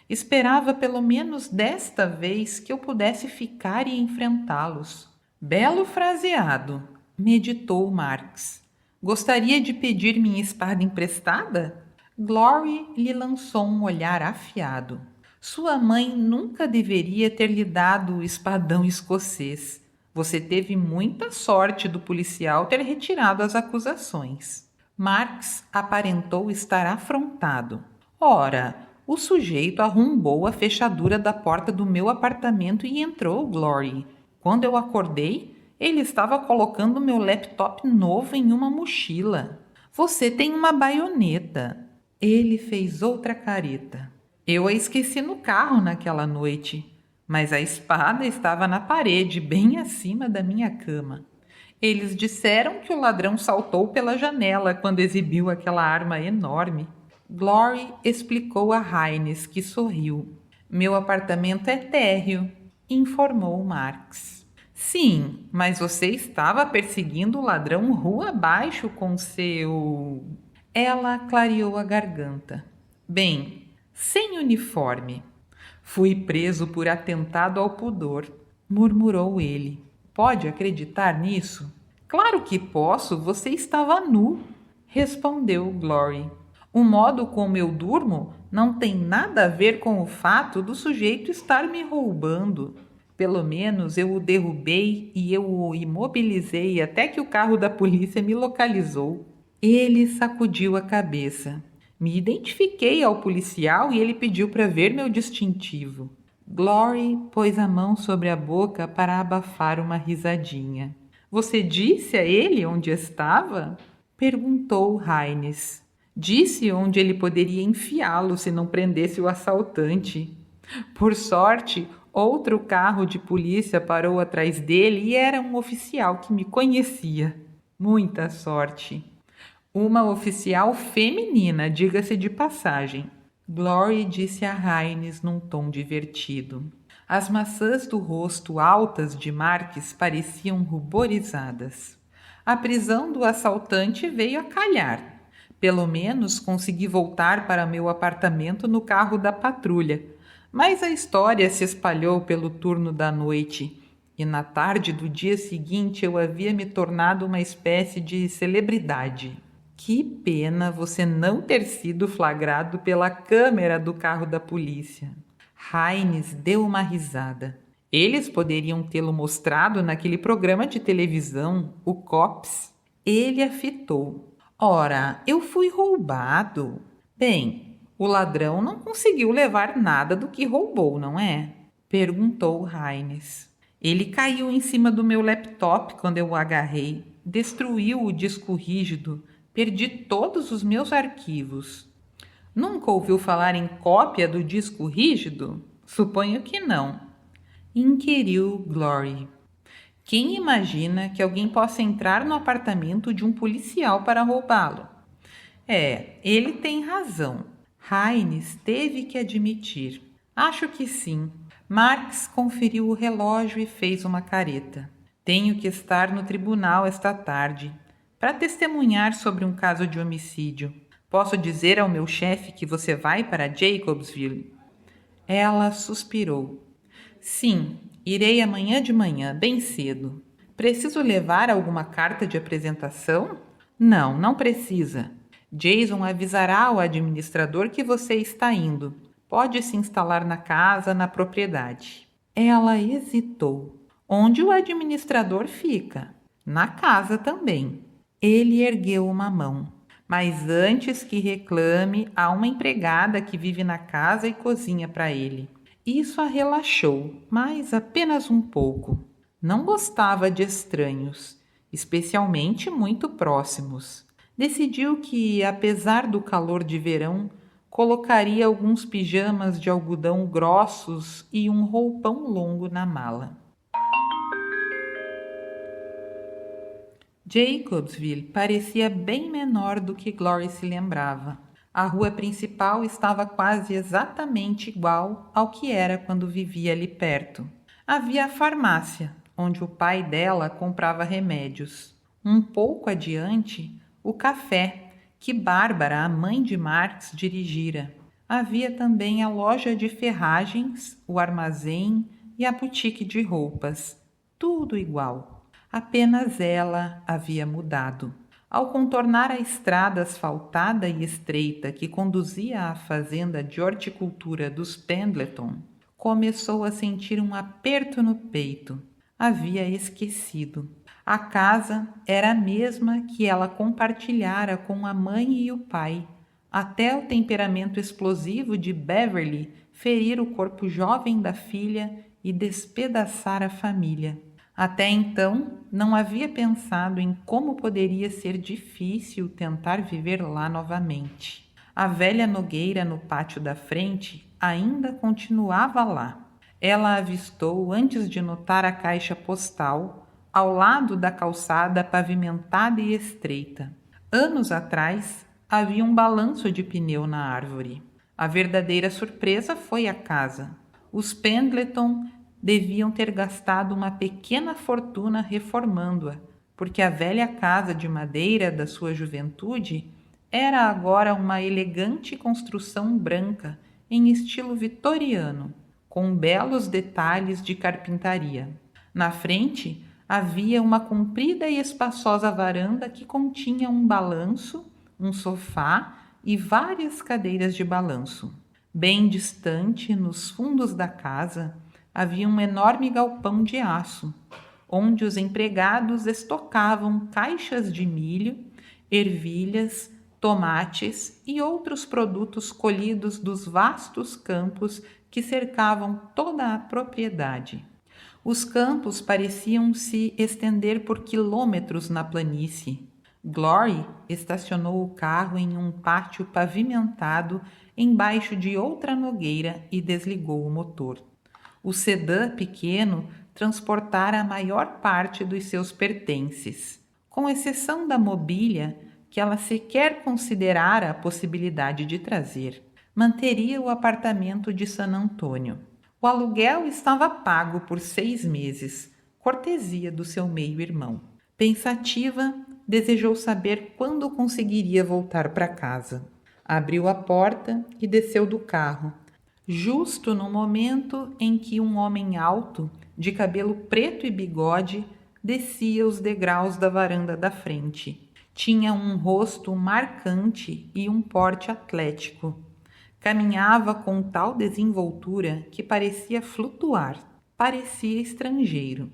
Esperava pelo menos desta vez que eu pudesse ficar e enfrentá-los. Belo fraseado, meditou Marques. Gostaria de pedir minha espada emprestada? Glory lhe lançou um olhar afiado. Sua mãe nunca deveria ter lhe dado o espadão escocês. Você teve muita sorte do policial ter retirado as acusações. Marques aparentou estar afrontado. Ora, o sujeito arrombou a fechadura da porta do meu apartamento e entrou, Glory. Quando eu acordei, ele estava colocando meu laptop novo em uma mochila. Você tem uma baioneta. Ele fez outra careta. Eu a esqueci no carro naquela noite. mas a espada estava na parede, bem acima da minha cama. Eles disseram que o ladrão saltou pela janela quando exibiu aquela arma enorme. Glory explicou a Haynes, que sorriu. Meu apartamento é térreo, informou Marx. Sim, mas você estava perseguindo o ladrão rua abaixo com seu... Ela clareou a garganta. Bem, sem uniforme. Fui preso por atentado ao pudor, murmurou ele. Pode acreditar nisso? Claro que posso, você estava nu, respondeu Glory. O modo como eu durmo não tem nada a ver com o fato do sujeito estar me roubando. Pelo menos eu o derrubei e eu o imobilizei até que o carro da polícia me localizou. Ele sacudiu a cabeça. Me identifiquei ao policial e ele pediu para ver meu distintivo. Glory pôs a mão sobre a boca para abafar uma risadinha. Você disse a ele onde estava? Perguntou Haynes. Disse onde ele poderia enfiá-lo se não prendesse o assaltante. Por sorte, outro carro de polícia parou atrás dele e era um oficial que me conhecia. Muita sorte. Uma oficial feminina, diga-se de passagem. Glory disse a Haynes num tom divertido. As maçãs do rosto altas de Marques pareciam ruborizadas. A prisão do assaltante veio a calhar. Pelo menos consegui voltar para meu apartamento no carro da patrulha. Mas a história se espalhou pelo turno da noite, e na tarde do dia seguinte eu havia me tornado uma espécie de celebridade. Que pena você não ter sido flagrado pela câmera do carro da polícia. Haynes deu uma risada. Eles poderiam tê-lo mostrado naquele programa de televisão, o Cops. Ele a fitou. Ora, eu fui roubado. Bem, o ladrão não conseguiu levar nada do que roubou, não é? Perguntou Haynes. Ele caiu em cima do meu laptop quando eu o agarrei. Destruiu o disco rígido. Perdi todos os meus arquivos. Nunca ouviu falar em cópia do disco rígido? Suponho que não. Inquiriu Glory. Quem imagina que alguém possa entrar no apartamento de um policial para roubá-lo? Ele tem razão. Haynes teve que admitir. Acho que sim. Marx conferiu o relógio e fez uma careta. Tenho que estar no tribunal esta tarde para testemunhar sobre um caso de homicídio. Posso dizer ao meu chefe que você vai para Jacobsville? Ela suspirou. Sim, irei amanhã de manhã, bem cedo. Preciso levar alguma carta de apresentação? Não, não precisa. Jason avisará ao administrador que você está indo. Pode se instalar na casa, na propriedade. Ela hesitou. Onde o administrador fica? Na casa também. Ele ergueu uma mão. Mas antes que reclame, há uma empregada que vive na casa e cozinha para ele. Isso a relaxou, mas apenas um pouco. Não gostava de estranhos, especialmente muito próximos. Decidiu que, apesar do calor de verão, colocaria alguns pijamas de algodão grossos e um roupão longo na mala. Jacobsville parecia bem menor do que Glory se lembrava. A rua principal estava quase exatamente igual ao que era quando vivia ali perto. Havia a farmácia, onde o pai dela comprava remédios. Um pouco adiante, o café, que Bárbara, a mãe de Marx, dirigira. Havia também a loja de ferragens, o armazém e a boutique de roupas. Tudo igual. Apenas ela havia mudado. Ao contornar a estrada asfaltada e estreita que conduzia à fazenda de horticultura dos Pendleton, começou a sentir um aperto no peito. Havia esquecido. A casa era a mesma que ela compartilhara com a mãe e o pai, até o temperamento explosivo de Beverly ferir o corpo jovem da filha e despedaçar a família. Até então, não havia pensado em como poderia ser difícil tentar viver lá novamente. A velha nogueira no pátio da frente ainda continuava lá. ela avistou antes de notar a caixa postal ao lado da calçada pavimentada e estreita. Anos atrás, havia um balanço de pneu na árvore. A verdadeira surpresa foi a casa. Os Pendleton deviam ter gastado uma pequena fortuna reformando-a, porque a velha casa de madeira da sua juventude era agora uma elegante construção branca em estilo vitoriano, com belos detalhes de carpintaria. Na frente havia uma comprida e espaçosa varanda que continha um balanço, um sofá e várias cadeiras de balanço. Bem distante, nos fundos da casa, havia um enorme galpão de aço, onde os empregados estocavam caixas de milho, ervilhas, tomates e outros produtos colhidos dos vastos campos que cercavam toda a propriedade. Os campos pareciam se estender por quilômetros na planície. Glory estacionou o carro em um pátio pavimentado embaixo de outra nogueira e desligou o motor. O sedã pequeno transportara a maior parte dos seus pertences, com exceção da mobília que ela sequer considerara a possibilidade de trazer. Manteria o apartamento de San Antônio. O aluguel estava pago por 6 meses, cortesia do seu meio-irmão. Pensativa, desejou saber quando conseguiria voltar para casa. Abriu a porta e desceu do carro, justo no momento em que um homem alto, de cabelo preto e bigode, descia os degraus da varanda da frente. Tinha um rosto marcante e um porte atlético. Caminhava com tal desenvoltura que parecia flutuar, parecia estrangeiro.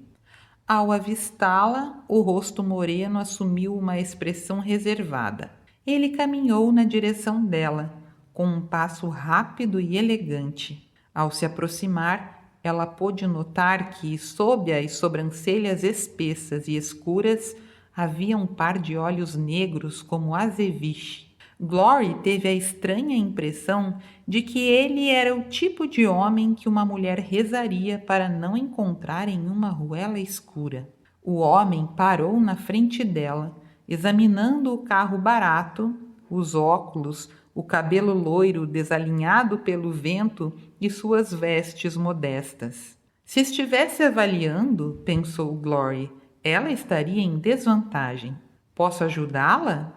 Ao avistá-la, o rosto moreno assumiu uma expressão reservada. Ele caminhou na direção dela, com um passo rápido e elegante. Ao se aproximar, ela pôde notar que, sob as sobrancelhas espessas e escuras, havia um par de olhos negros como azeviche. Glory teve a estranha impressão de que ele era o tipo de homem que uma mulher rezaria para não encontrar em uma ruela escura. O homem parou na frente dela, examinando o carro barato, os óculos, o cabelo loiro desalinhado pelo vento e suas vestes modestas. Se estivesse avaliando, pensou Glory, ela estaria em desvantagem. Posso ajudá-la?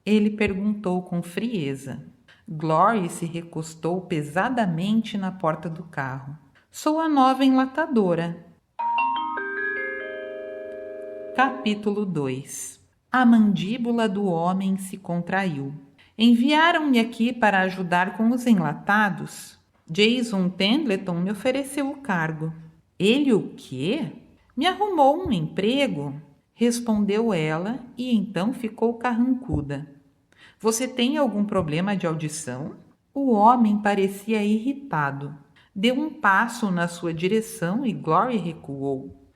Ele perguntou com frieza. Glory se recostou pesadamente na porta do carro. Sou a nova enlatadora. Capítulo 2. A mandíbula do homem se contraiu. Enviaram-me aqui para ajudar com os enlatados. Jason Pendleton me ofereceu o cargo. Ele o quê? Me arrumou um emprego, respondeu ela e então ficou carrancuda. Você tem algum problema de audição? O homem parecia irritado. Deu um passo na sua direção e Glory recuou.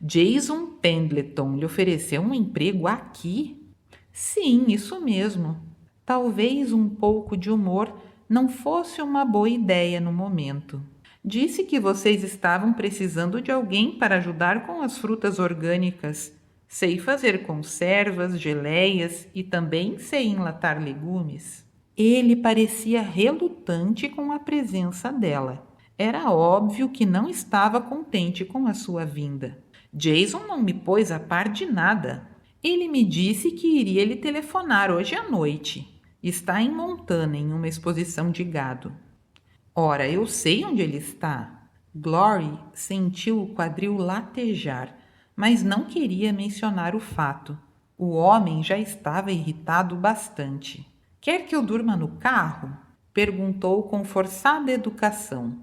Jason Pendleton lhe ofereceu um emprego aqui? Sim, isso mesmo. Talvez um pouco de humor não fosse uma boa ideia no momento. Disse que vocês estavam precisando de alguém para ajudar com as frutas orgânicas. Sei fazer conservas, geleias e também sei enlatar legumes. Ele parecia relutante com a presença dela. Era óbvio que não estava contente com a sua vinda. Jason não me pôs a par de nada. Ele me disse que iria lhe telefonar hoje à noite. Está em Montana, em uma exposição de gado. Ora, eu sei onde ele está. Glory sentiu o quadril latejar, mas não queria mencionar o fato. O homem já estava irritado bastante. Quer que eu durma no carro? Perguntou com forçada educação.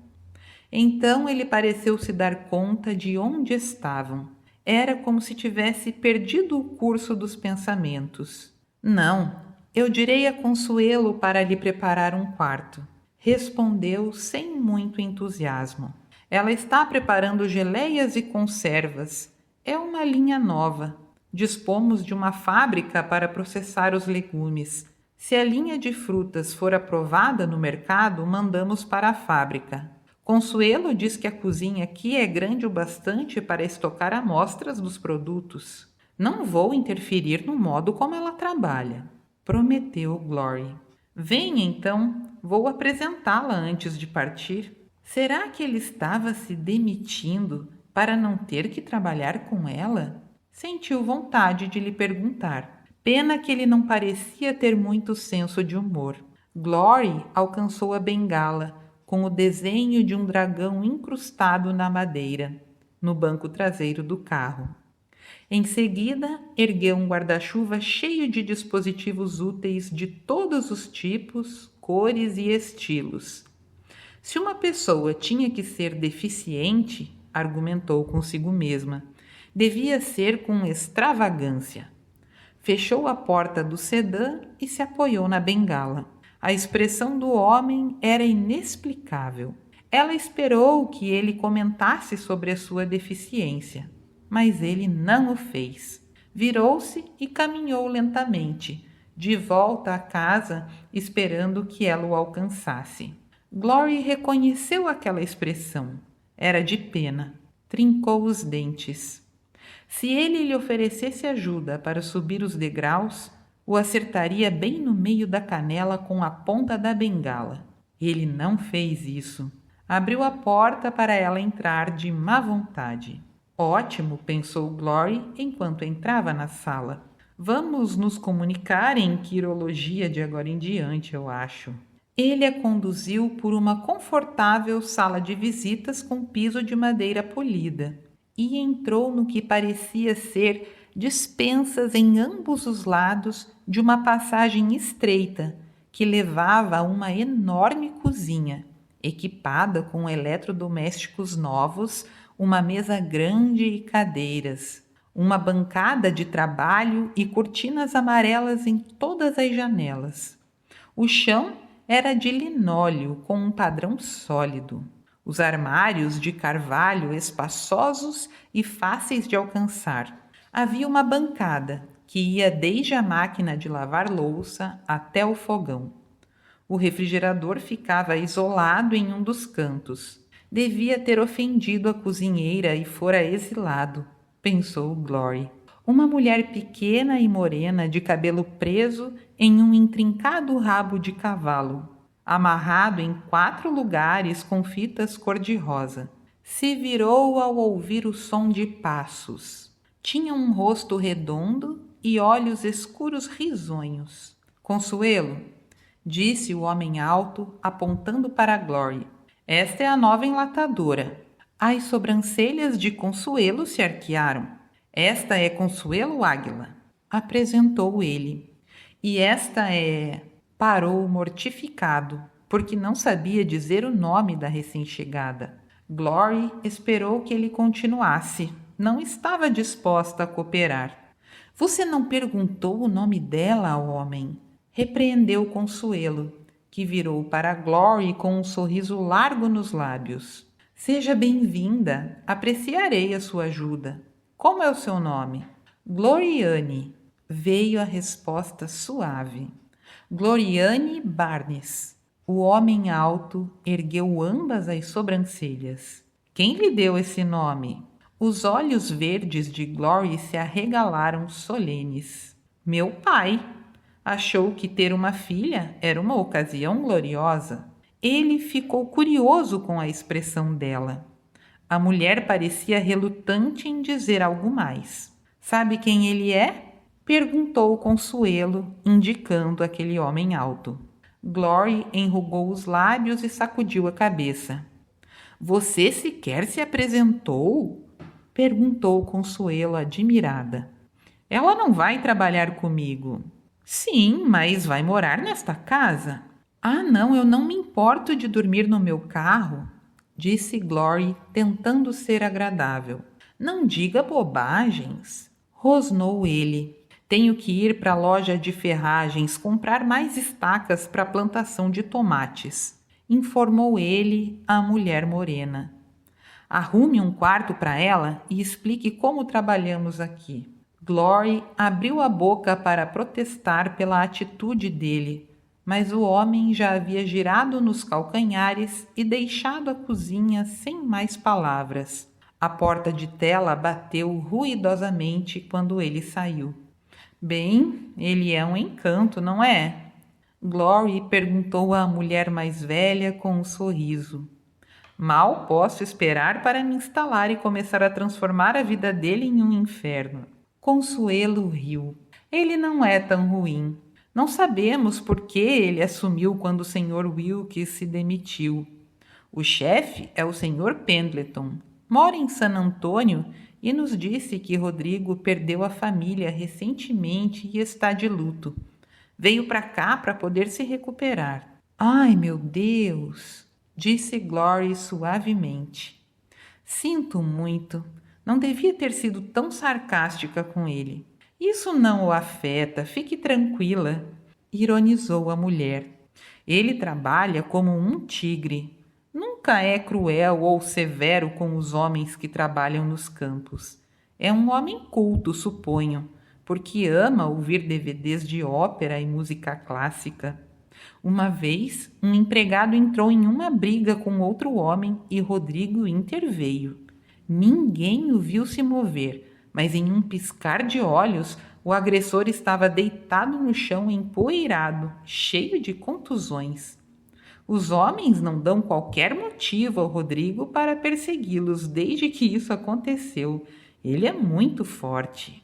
Então ele pareceu se dar conta de onde estavam. Era como se tivesse perdido o curso dos pensamentos. Não, eu direi a Consuelo para lhe preparar um quarto. Respondeu sem muito entusiasmo. Ela está preparando geleias e conservas. É uma linha nova. Dispomos de uma fábrica para processar os legumes. Se a linha de frutas for aprovada no mercado, mandamos para a fábrica. Consuelo diz que a cozinha aqui é grande o bastante para estocar amostras dos produtos. Não vou interferir no modo como ela trabalha, prometeu Glory. Venha então, vou apresentá-la antes de partir. Será que ele estava se demitindo para não ter que trabalhar com ela? Sentiu vontade de lhe perguntar. Pena que ele não parecia ter muito senso de humor. Glory alcançou a bengala, com o desenho de um dragão incrustado na madeira, no banco traseiro do carro. Em seguida, ergueu um guarda-chuva cheio de dispositivos úteis de todos os tipos, cores e estilos. Se uma pessoa tinha que ser deficiente, argumentou consigo mesma, devia ser com extravagância. Fechou a porta do sedã e se apoiou na bengala. A expressão do homem era inexplicável. Ela esperou que ele comentasse sobre a sua deficiência, mas ele não o fez. Virou-se e caminhou lentamente, de volta à casa, esperando que ela o alcançasse. Glory reconheceu aquela expressão. Era de pena. Trincou os dentes. Se ele lhe oferecesse ajuda para subir os degraus, o acertaria bem no meio da canela com a ponta da bengala. Ele não fez isso. Abriu a porta para ela entrar de má vontade. Ótimo, pensou Glory enquanto entrava na sala. Vamos nos comunicar em quirologia de agora em diante, eu acho. Ele a conduziu por uma confortável sala de visitas com piso de madeira polida e entrou no que parecia ser dispensas em ambos os lados de uma passagem estreita que levava a uma enorme cozinha, equipada com eletrodomésticos novos, uma mesa grande e cadeiras, uma bancada de trabalho e cortinas amarelas em todas as janelas. O chão era de linóleo com um padrão sólido. Os armários de carvalho espaçosos e fáceis de alcançar. Havia uma bancada que ia desde a máquina de lavar louça até o fogão. O refrigerador ficava isolado em um dos cantos. Devia ter ofendido a cozinheira e fora exilado, pensou Glory. Uma mulher pequena e morena de cabelo preso em um intrincado rabo de cavalo, amarrado em 4 lugares com fitas cor-de-rosa. Se virou ao ouvir o som de passos. Tinha um rosto redondo e olhos escuros risonhos. Consuelo, disse o homem alto, apontando para Glory. Esta é a nova enlatadora. As sobrancelhas de Consuelo se arquearam. Esta é Consuelo Águila, apresentou ele. E esta é... Parou mortificado, porque não sabia dizer o nome da recém-chegada. Glory esperou que ele continuasse. Não estava disposta a cooperar. Você não perguntou o nome dela, homem? Repreendeu Consuelo, que virou para Glory com um sorriso largo nos lábios. Seja bem-vinda, apreciarei a sua ajuda. Como é o seu nome? Gloriane, veio a resposta suave. Gloriane Barnes. O homem alto ergueu ambas as sobrancelhas. Quem lhe deu esse nome? Os olhos verdes de Glory se arregalaram solenes. Meu pai. Achou que ter uma filha era uma ocasião gloriosa. Ele ficou curioso com a expressão dela. A mulher parecia relutante em dizer algo mais. Sabe quem ele é? Perguntou Consuelo, indicando aquele homem alto. Glory enrugou os lábios e sacudiu a cabeça. Você sequer se apresentou? Perguntou Consuelo, admirada. Ela não vai trabalhar comigo. Sim, mas vai morar nesta casa. Ah, não, eu não me importo de dormir no meu carro, disse Glory, tentando ser agradável. Não diga bobagens, rosnou ele. Tenho que ir para a loja de ferragens comprar mais estacas para a plantação de tomates, informou ele à mulher morena. Arrume um quarto para ela e explique como trabalhamos aqui. Glory abriu a boca para protestar pela atitude dele, mas o homem já havia girado nos calcanhares e deixado a cozinha sem mais palavras. A porta de tela bateu ruidosamente quando ele saiu. Bem, ele é um encanto, não é? Glory perguntou à mulher mais velha com um sorriso. Mal posso esperar para me instalar e começar a transformar a vida dele em um inferno. Consuelo riu. Ele não é tão ruim. Não sabemos por que ele assumiu quando o Sr. Wilkes se demitiu. O chefe é o Sr. Pendleton. Mora em San Antônio e nos disse que Rodrigo perdeu a família recentemente e está de luto. Veio para cá para poder se recuperar. Ai, meu Deus! Disse Glory suavemente. Sinto muito. Não devia ter sido tão sarcástica com ele. Isso não o afeta, fique tranquila, ironizou a mulher. Ele trabalha como um tigre. Nunca é cruel ou severo com os homens que trabalham nos campos. É um homem culto, suponho, porque ama ouvir DVDs de ópera e música clássica. Uma vez, um empregado entrou em uma briga com outro homem e Rodrigo interveio. Ninguém o viu se mover, mas em um piscar de olhos, o agressor estava deitado no chão empoeirado, cheio de contusões. Os homens não dão qualquer motivo ao Rodrigo para persegui-los desde que isso aconteceu. Ele é muito forte.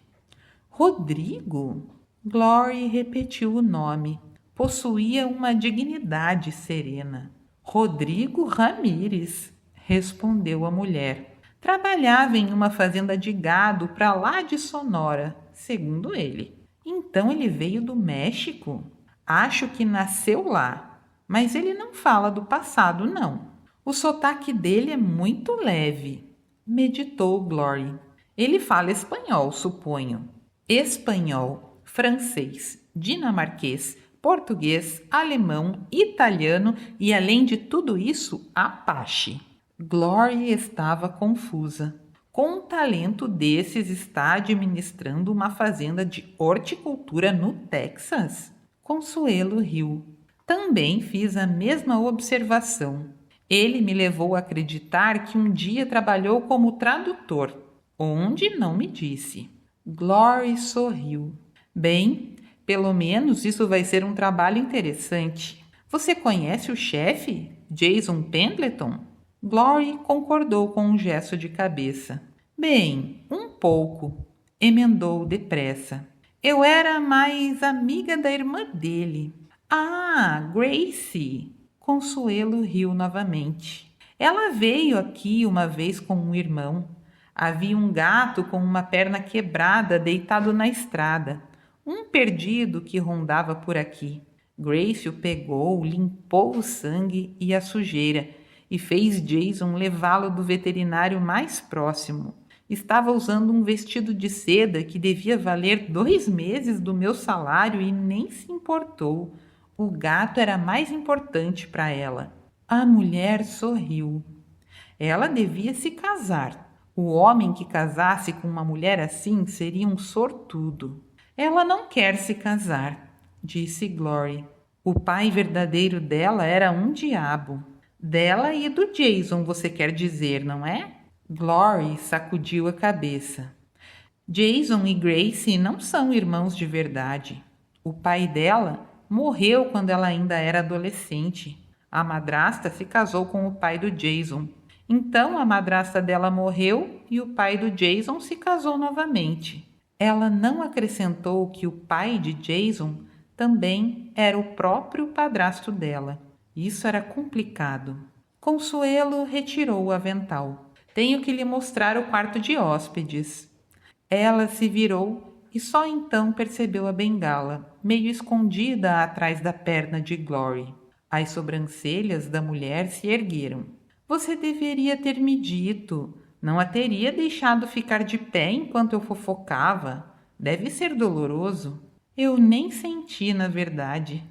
Rodrigo? Glory repetiu o nome. Possuía uma dignidade serena. Rodrigo Ramírez, respondeu a mulher. Trabalhava em uma fazenda de gado para lá de Sonora, segundo ele. Então ele veio do México? Acho que nasceu lá, mas ele não fala do passado, não. O sotaque dele é muito leve, meditou Glory. Ele fala espanhol, suponho. Espanhol, francês, dinamarquês, português, alemão, italiano e, além de tudo isso, Apache. Glory estava confusa. Com um talento desses, está administrando uma fazenda de horticultura no Texas? Consuelo riu. Também fiz a mesma observação. Ele me levou a acreditar que um dia trabalhou como tradutor, onde não me disse. Glory sorriu. Bem, pelo menos isso vai ser um trabalho interessante. Você conhece o chefe, Jason Pendleton? Glory concordou com um gesto de cabeça. Bem, um pouco, emendou depressa. Eu era mais amiga da irmã dele. Ah, Gracie! Consuelo riu novamente. Ela veio aqui uma vez com um irmão. Havia um gato com uma perna quebrada deitado na estrada. Um perdido que rondava por aqui. Grace o pegou, limpou o sangue e a sujeira e fez Jason levá-lo do veterinário mais próximo. Estava usando um vestido de seda que devia valer 2 meses do meu salário e nem se importou. O gato era mais importante para ela. A mulher sorriu. Ela devia se casar. O homem que casasse com uma mulher assim seria um sortudo. Ela não quer se casar, disse Glory. O pai verdadeiro dela era um diabo. Dela e do Jason, você quer dizer, não é? Glory sacudiu a cabeça. Jason e Gracie não são irmãos de verdade. O pai dela morreu quando ela ainda era adolescente. A madrasta se casou com o pai do Jason. Então a madrasta dela morreu e o pai do Jason se casou novamente. Ela não acrescentou que o pai de Jason também era o próprio padrasto dela. Isso era complicado. Consuelo retirou o avental. Tenho que lhe mostrar o quarto de hóspedes. Ela se virou e só então percebeu a bengala, meio escondida atrás da perna de Glory. As sobrancelhas da mulher se ergueram. Você deveria ter me dito. Não a teria deixado ficar de pé enquanto eu fofocava. Deve ser doloroso. Eu nem senti, na verdade.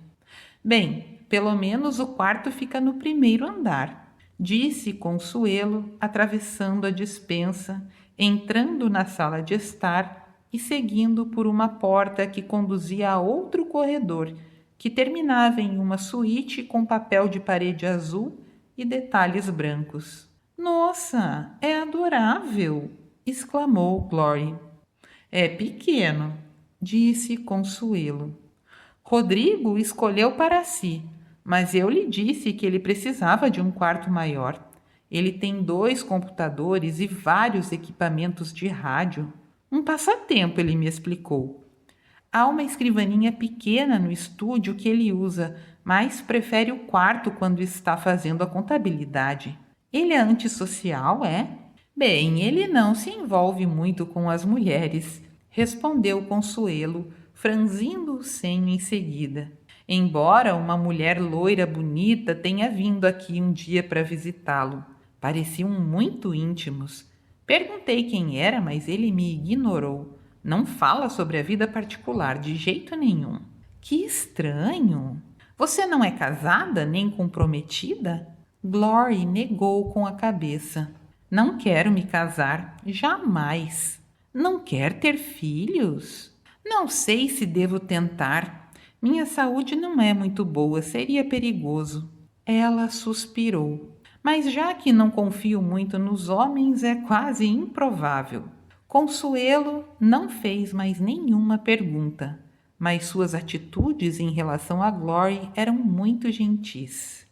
Bem, pelo menos o quarto fica no primeiro andar, disse Consuelo, atravessando a despensa, entrando na sala de estar e seguindo por uma porta que conduzia a outro corredor, que terminava em uma suíte com papel de parede azul e detalhes brancos. Nossa, é adorável! Exclamou Glory. É pequeno, disse Consuelo. Rodrigo escolheu para si, mas eu lhe disse que ele precisava de um quarto maior. Ele tem 2 computadores e vários equipamentos de rádio. Um passatempo, ele me explicou. Há uma escrivaninha pequena no estúdio que ele usa, mas prefere o quarto quando está fazendo a contabilidade. Ele é antissocial, é? Bem, ele não se envolve muito com as mulheres, respondeu Consuelo, franzindo o senho em seguida. Embora uma mulher loira bonita tenha vindo aqui um dia para visitá-lo. Pareciam muito íntimos. Perguntei quem era, mas ele me ignorou. Não fala sobre a vida particular de jeito nenhum. Que estranho! Você não é casada nem comprometida? Glory negou com a cabeça. Não quero me casar, jamais. Não quer ter filhos? Não sei se devo tentar. Minha saúde não é muito boa, seria perigoso. Ela suspirou. Mas já que não confio muito nos homens, é quase improvável. Consuelo não fez mais nenhuma pergunta, mas suas atitudes em relação a Glory eram muito gentis.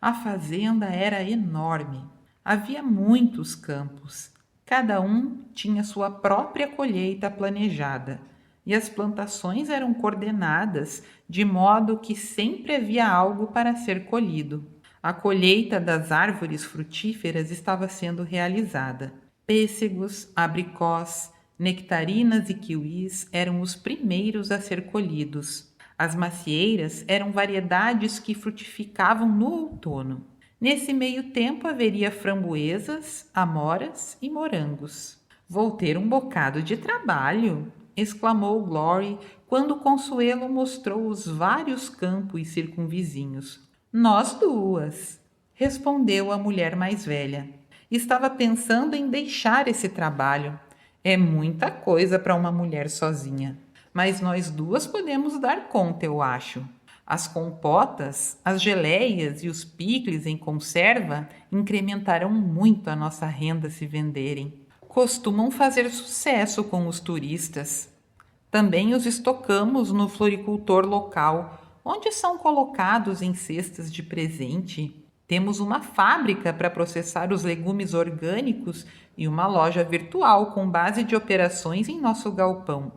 A fazenda era enorme. Havia muitos campos. Cada um tinha sua própria colheita planejada, e as plantações eram coordenadas de modo que sempre havia algo para ser colhido. A colheita das árvores frutíferas estava sendo realizada. Pêssegos, abricós, nectarinas e kiwis eram os primeiros a ser colhidos. As macieiras eram variedades que frutificavam no outono. Nesse meio tempo haveria framboesas, amoras e morangos. Vou ter um bocado de trabalho, exclamou Glory quando Consuelo mostrou os vários campos circunvizinhos. Nós duas, respondeu a mulher mais velha. Estava pensando em deixar esse trabalho. É muita coisa para uma mulher sozinha. Mas nós duas podemos dar conta, eu acho. As compotas, as geleias e os picles em conserva incrementarão muito a nossa renda se venderem. Costumam fazer sucesso com os turistas. Também os estocamos no floricultor local, onde são colocados em cestas de presente. Temos uma fábrica para processar os legumes orgânicos e uma loja virtual com base de operações em nosso galpão.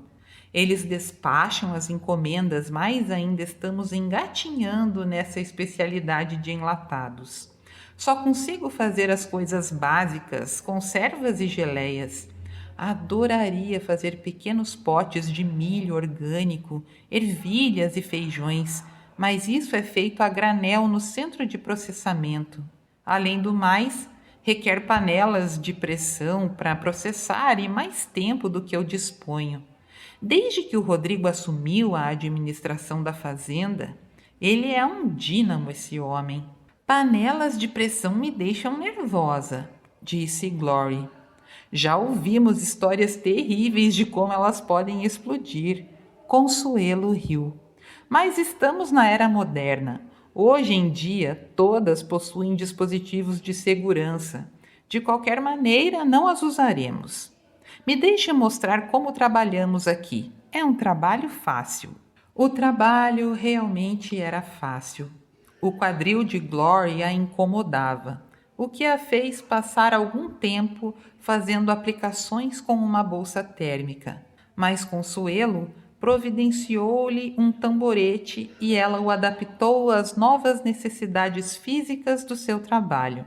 Eles despacham as encomendas, mas ainda estamos engatinhando nessa especialidade de enlatados. Só consigo fazer as coisas básicas, conservas e geleias. Adoraria fazer pequenos potes de milho orgânico, ervilhas e feijões, mas isso é feito a granel no centro de processamento. Além do mais, requer panelas de pressão para processar e mais tempo do que eu disponho. Desde que o Rodrigo assumiu a administração da fazenda, ele é um dínamo, esse homem. Panelas de pressão me deixam nervosa, disse Glory. Já ouvimos histórias terríveis de como elas podem explodir. Consuelo riu. Mas estamos na era moderna. Hoje em dia, todas possuem dispositivos de segurança. De qualquer maneira, não as usaremos. Me deixe mostrar como trabalhamos aqui. É um trabalho fácil. O trabalho realmente era fácil. O quadril de Glory a incomodava, o que a fez passar algum tempo fazendo aplicações com uma bolsa térmica. Mas Consuelo providenciou-lhe um tamborete e ela o adaptou às novas necessidades físicas do seu trabalho.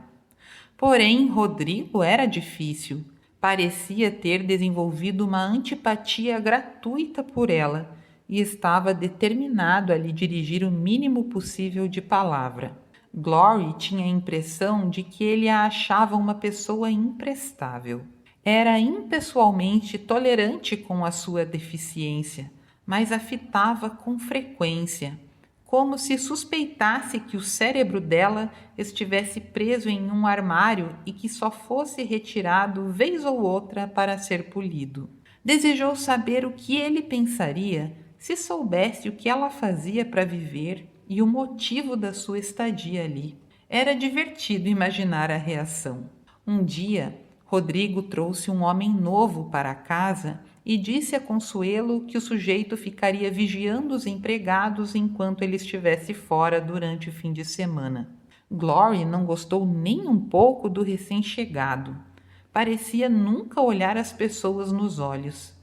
Porém, Rodrigo era difícil. Parecia ter desenvolvido uma antipatia gratuita por ela e estava determinado a lhe dirigir o mínimo possível de palavra. Glory tinha a impressão de que ele a achava uma pessoa imprestável. Era impessoalmente tolerante com a sua deficiência, mas a fitava com frequência, como se suspeitasse que o cérebro dela estivesse preso em um armário e que só fosse retirado vez ou outra para ser polido. Desejou saber o que ele pensaria se soubesse o que ela fazia para viver e o motivo da sua estadia ali. Era divertido imaginar a reação. Um dia, Rodrigo trouxe um homem novo para casa e disse a Consuelo que o sujeito ficaria vigiando os empregados enquanto ele estivesse fora durante o fim de semana. Glory não gostou nem um pouco do recém-chegado. Parecia nunca olhar as pessoas nos olhos.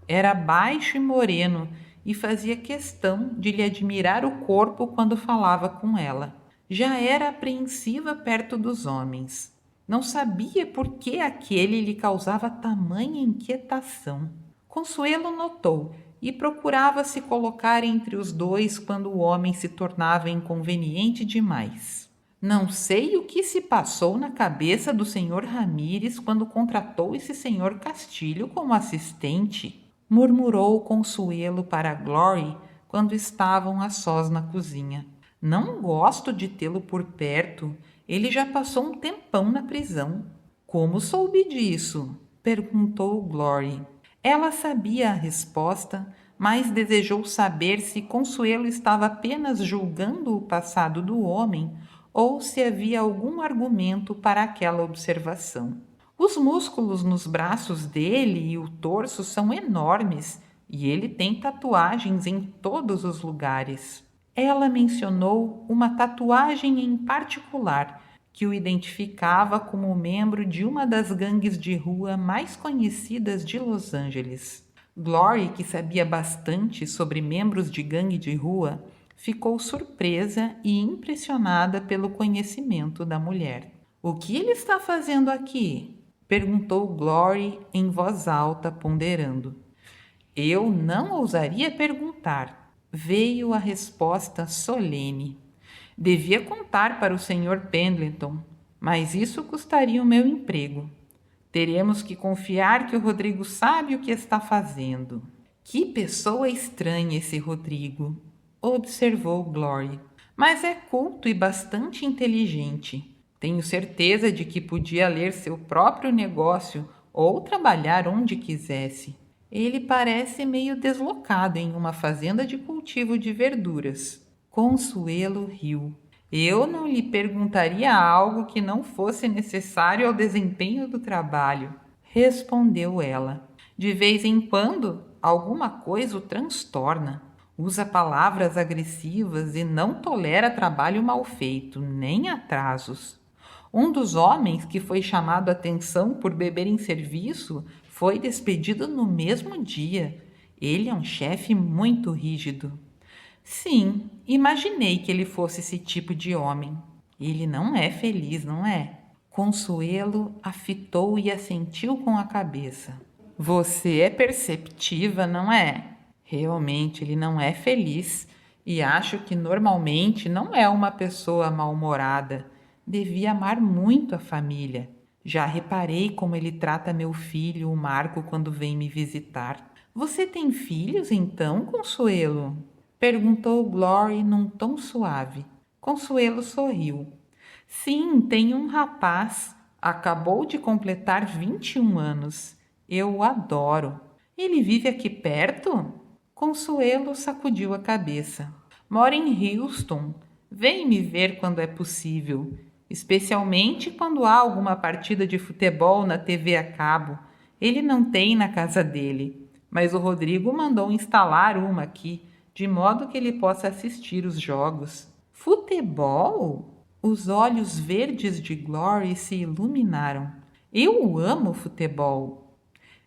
Era baixo e moreno e fazia questão de lhe admirar o corpo quando falava com ela. Já era apreensiva perto dos homens. Não sabia por que aquele lhe causava tamanha inquietação. Consuelo notou e procurava se colocar entre os dois quando o homem se tornava inconveniente demais. Não sei o que se passou na cabeça do Sr. Ramírez quando contratou esse Sr. Castilho como assistente, murmurou Consuelo para Glory quando estavam a sós na cozinha. Não gosto de tê-lo por perto. Ele já passou um tempão na prisão. Como soube disso? Perguntou Glory. Ela sabia a resposta, mas desejou saber se Consuelo estava apenas julgando o passado do homem ou se havia algum argumento para aquela observação. Os músculos nos braços dele e o torso são enormes e ele tem tatuagens em todos os lugares. Ela mencionou uma tatuagem em particular que o identificava como membro de uma das gangues de rua mais conhecidas de Los Angeles. Glory, que sabia bastante sobre membros de gangue de rua, ficou surpresa e impressionada pelo conhecimento da mulher. "O que ele está fazendo aqui?" perguntou Glory em voz alta, ponderando. "Eu não ousaria perguntar." Veio a resposta solene. "Devia contar para o Sr. Pendleton, mas isso custaria o meu emprego. Teremos que confiar que o Rodrigo sabe o que está fazendo." "Que pessoa estranha esse Rodrigo", observou Glory. "Mas é culto e bastante inteligente. Tenho certeza de que podia ler seu próprio negócio ou trabalhar onde quisesse. Ele parece meio deslocado em uma fazenda de cultivo de verduras." Consuelo riu. "Eu não lhe perguntaria algo que não fosse necessário ao desempenho do trabalho", respondeu ela. "De vez em quando, alguma coisa o transtorna. Usa palavras agressivas e não tolera trabalho mal feito, nem atrasos. Um dos homens que foi chamado a atenção por beber em serviço foi despedido no mesmo dia. Ele é um chefe muito rígido." "Sim, imaginei que ele fosse esse tipo de homem. Ele não é feliz, não é?" Consuelo a fitou e assentiu com a cabeça. "Você é perceptiva, não é? Realmente ele não é feliz e acho que normalmente não é uma pessoa mal-humorada. Devia amar muito a família. Já reparei como ele trata meu filho, o Marco, quando vem me visitar." "Você tem filhos, então, Consuelo?" perguntou Glory num tom suave. Consuelo sorriu. "Sim, tenho um rapaz. Acabou de completar 21 anos. Eu o adoro." "Ele vive aqui perto?" Consuelo sacudiu a cabeça. "Mora em Houston. Vem me ver quando é possível, especialmente quando há alguma partida de futebol na TV a cabo. Ele não tem na casa dele, mas o Rodrigo mandou instalar uma aqui, de modo que ele possa assistir os jogos." "Futebol?" Os olhos verdes de Glory se iluminaram. "Eu amo futebol."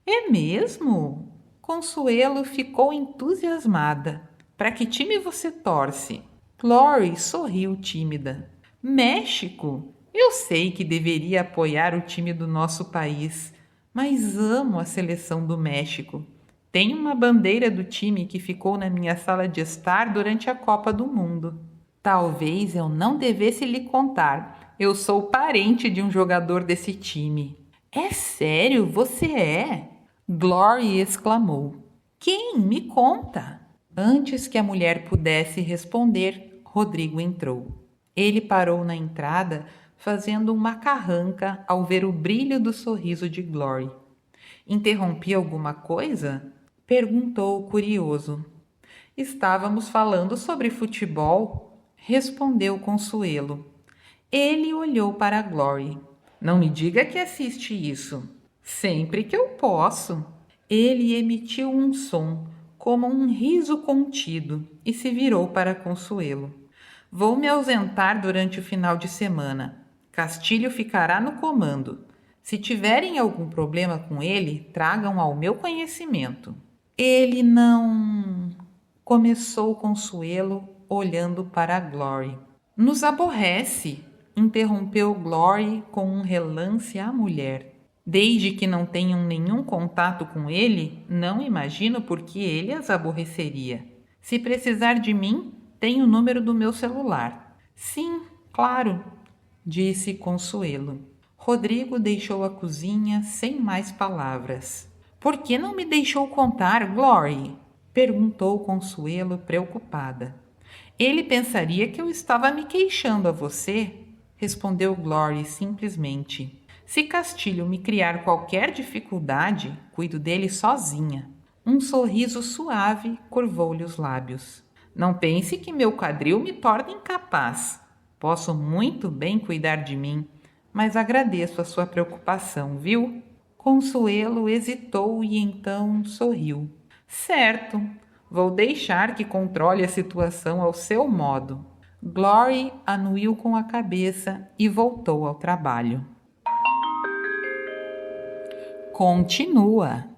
"É mesmo?" Consuelo ficou entusiasmada. "Para que time você torce?" Glory sorriu tímida. "México! Eu sei que deveria apoiar o time do nosso país, mas amo a seleção do México. Tenho uma bandeira do time que ficou na minha sala de estar durante a Copa do Mundo." "Talvez eu não devesse lhe contar. Eu sou parente de um jogador desse time." "É sério? Você é?" Glory exclamou. "Quem? Me conta." Antes que a mulher pudesse responder, Rodrigo entrou. Ele parou na entrada, fazendo uma carranca ao ver o brilho do sorriso de Glory. Interrompi alguma coisa? Perguntou curioso. Estávamos falando sobre futebol, respondeu Consuelo. Ele olhou para Glory. Não me diga que assiste isso. Sempre que eu posso. Ele emitiu um som, como um riso contido, e se virou para Consuelo. Vou me ausentar durante o final de semana. Castilho ficará no comando. Se tiverem algum problema com ele, tragam ao meu conhecimento. Ele não... Começou Consuelo, olhando para Glory. Nos aborrece, interrompeu Glory com um relance à mulher. Desde que não tenham nenhum contato com ele, não imagino por que ele as aborreceria. Se precisar de mim, tem o número do meu celular. Sim, claro, disse Consuelo. Rodrigo deixou a cozinha sem mais palavras. Por que não me deixou contar, Glory? Perguntou Consuelo, preocupada. Ele pensaria que eu estava me queixando a você, respondeu Glory simplesmente. Se Castilho me criar qualquer dificuldade, cuido dele sozinha. Um sorriso suave curvou-lhe os lábios. Não pense que meu quadril me torna incapaz. Posso muito bem cuidar de mim, mas agradeço a sua preocupação, viu? Consuelo hesitou e então sorriu. Certo, vou deixar que controle a situação ao seu modo. Glory anuiu com a cabeça e voltou ao trabalho. Continua.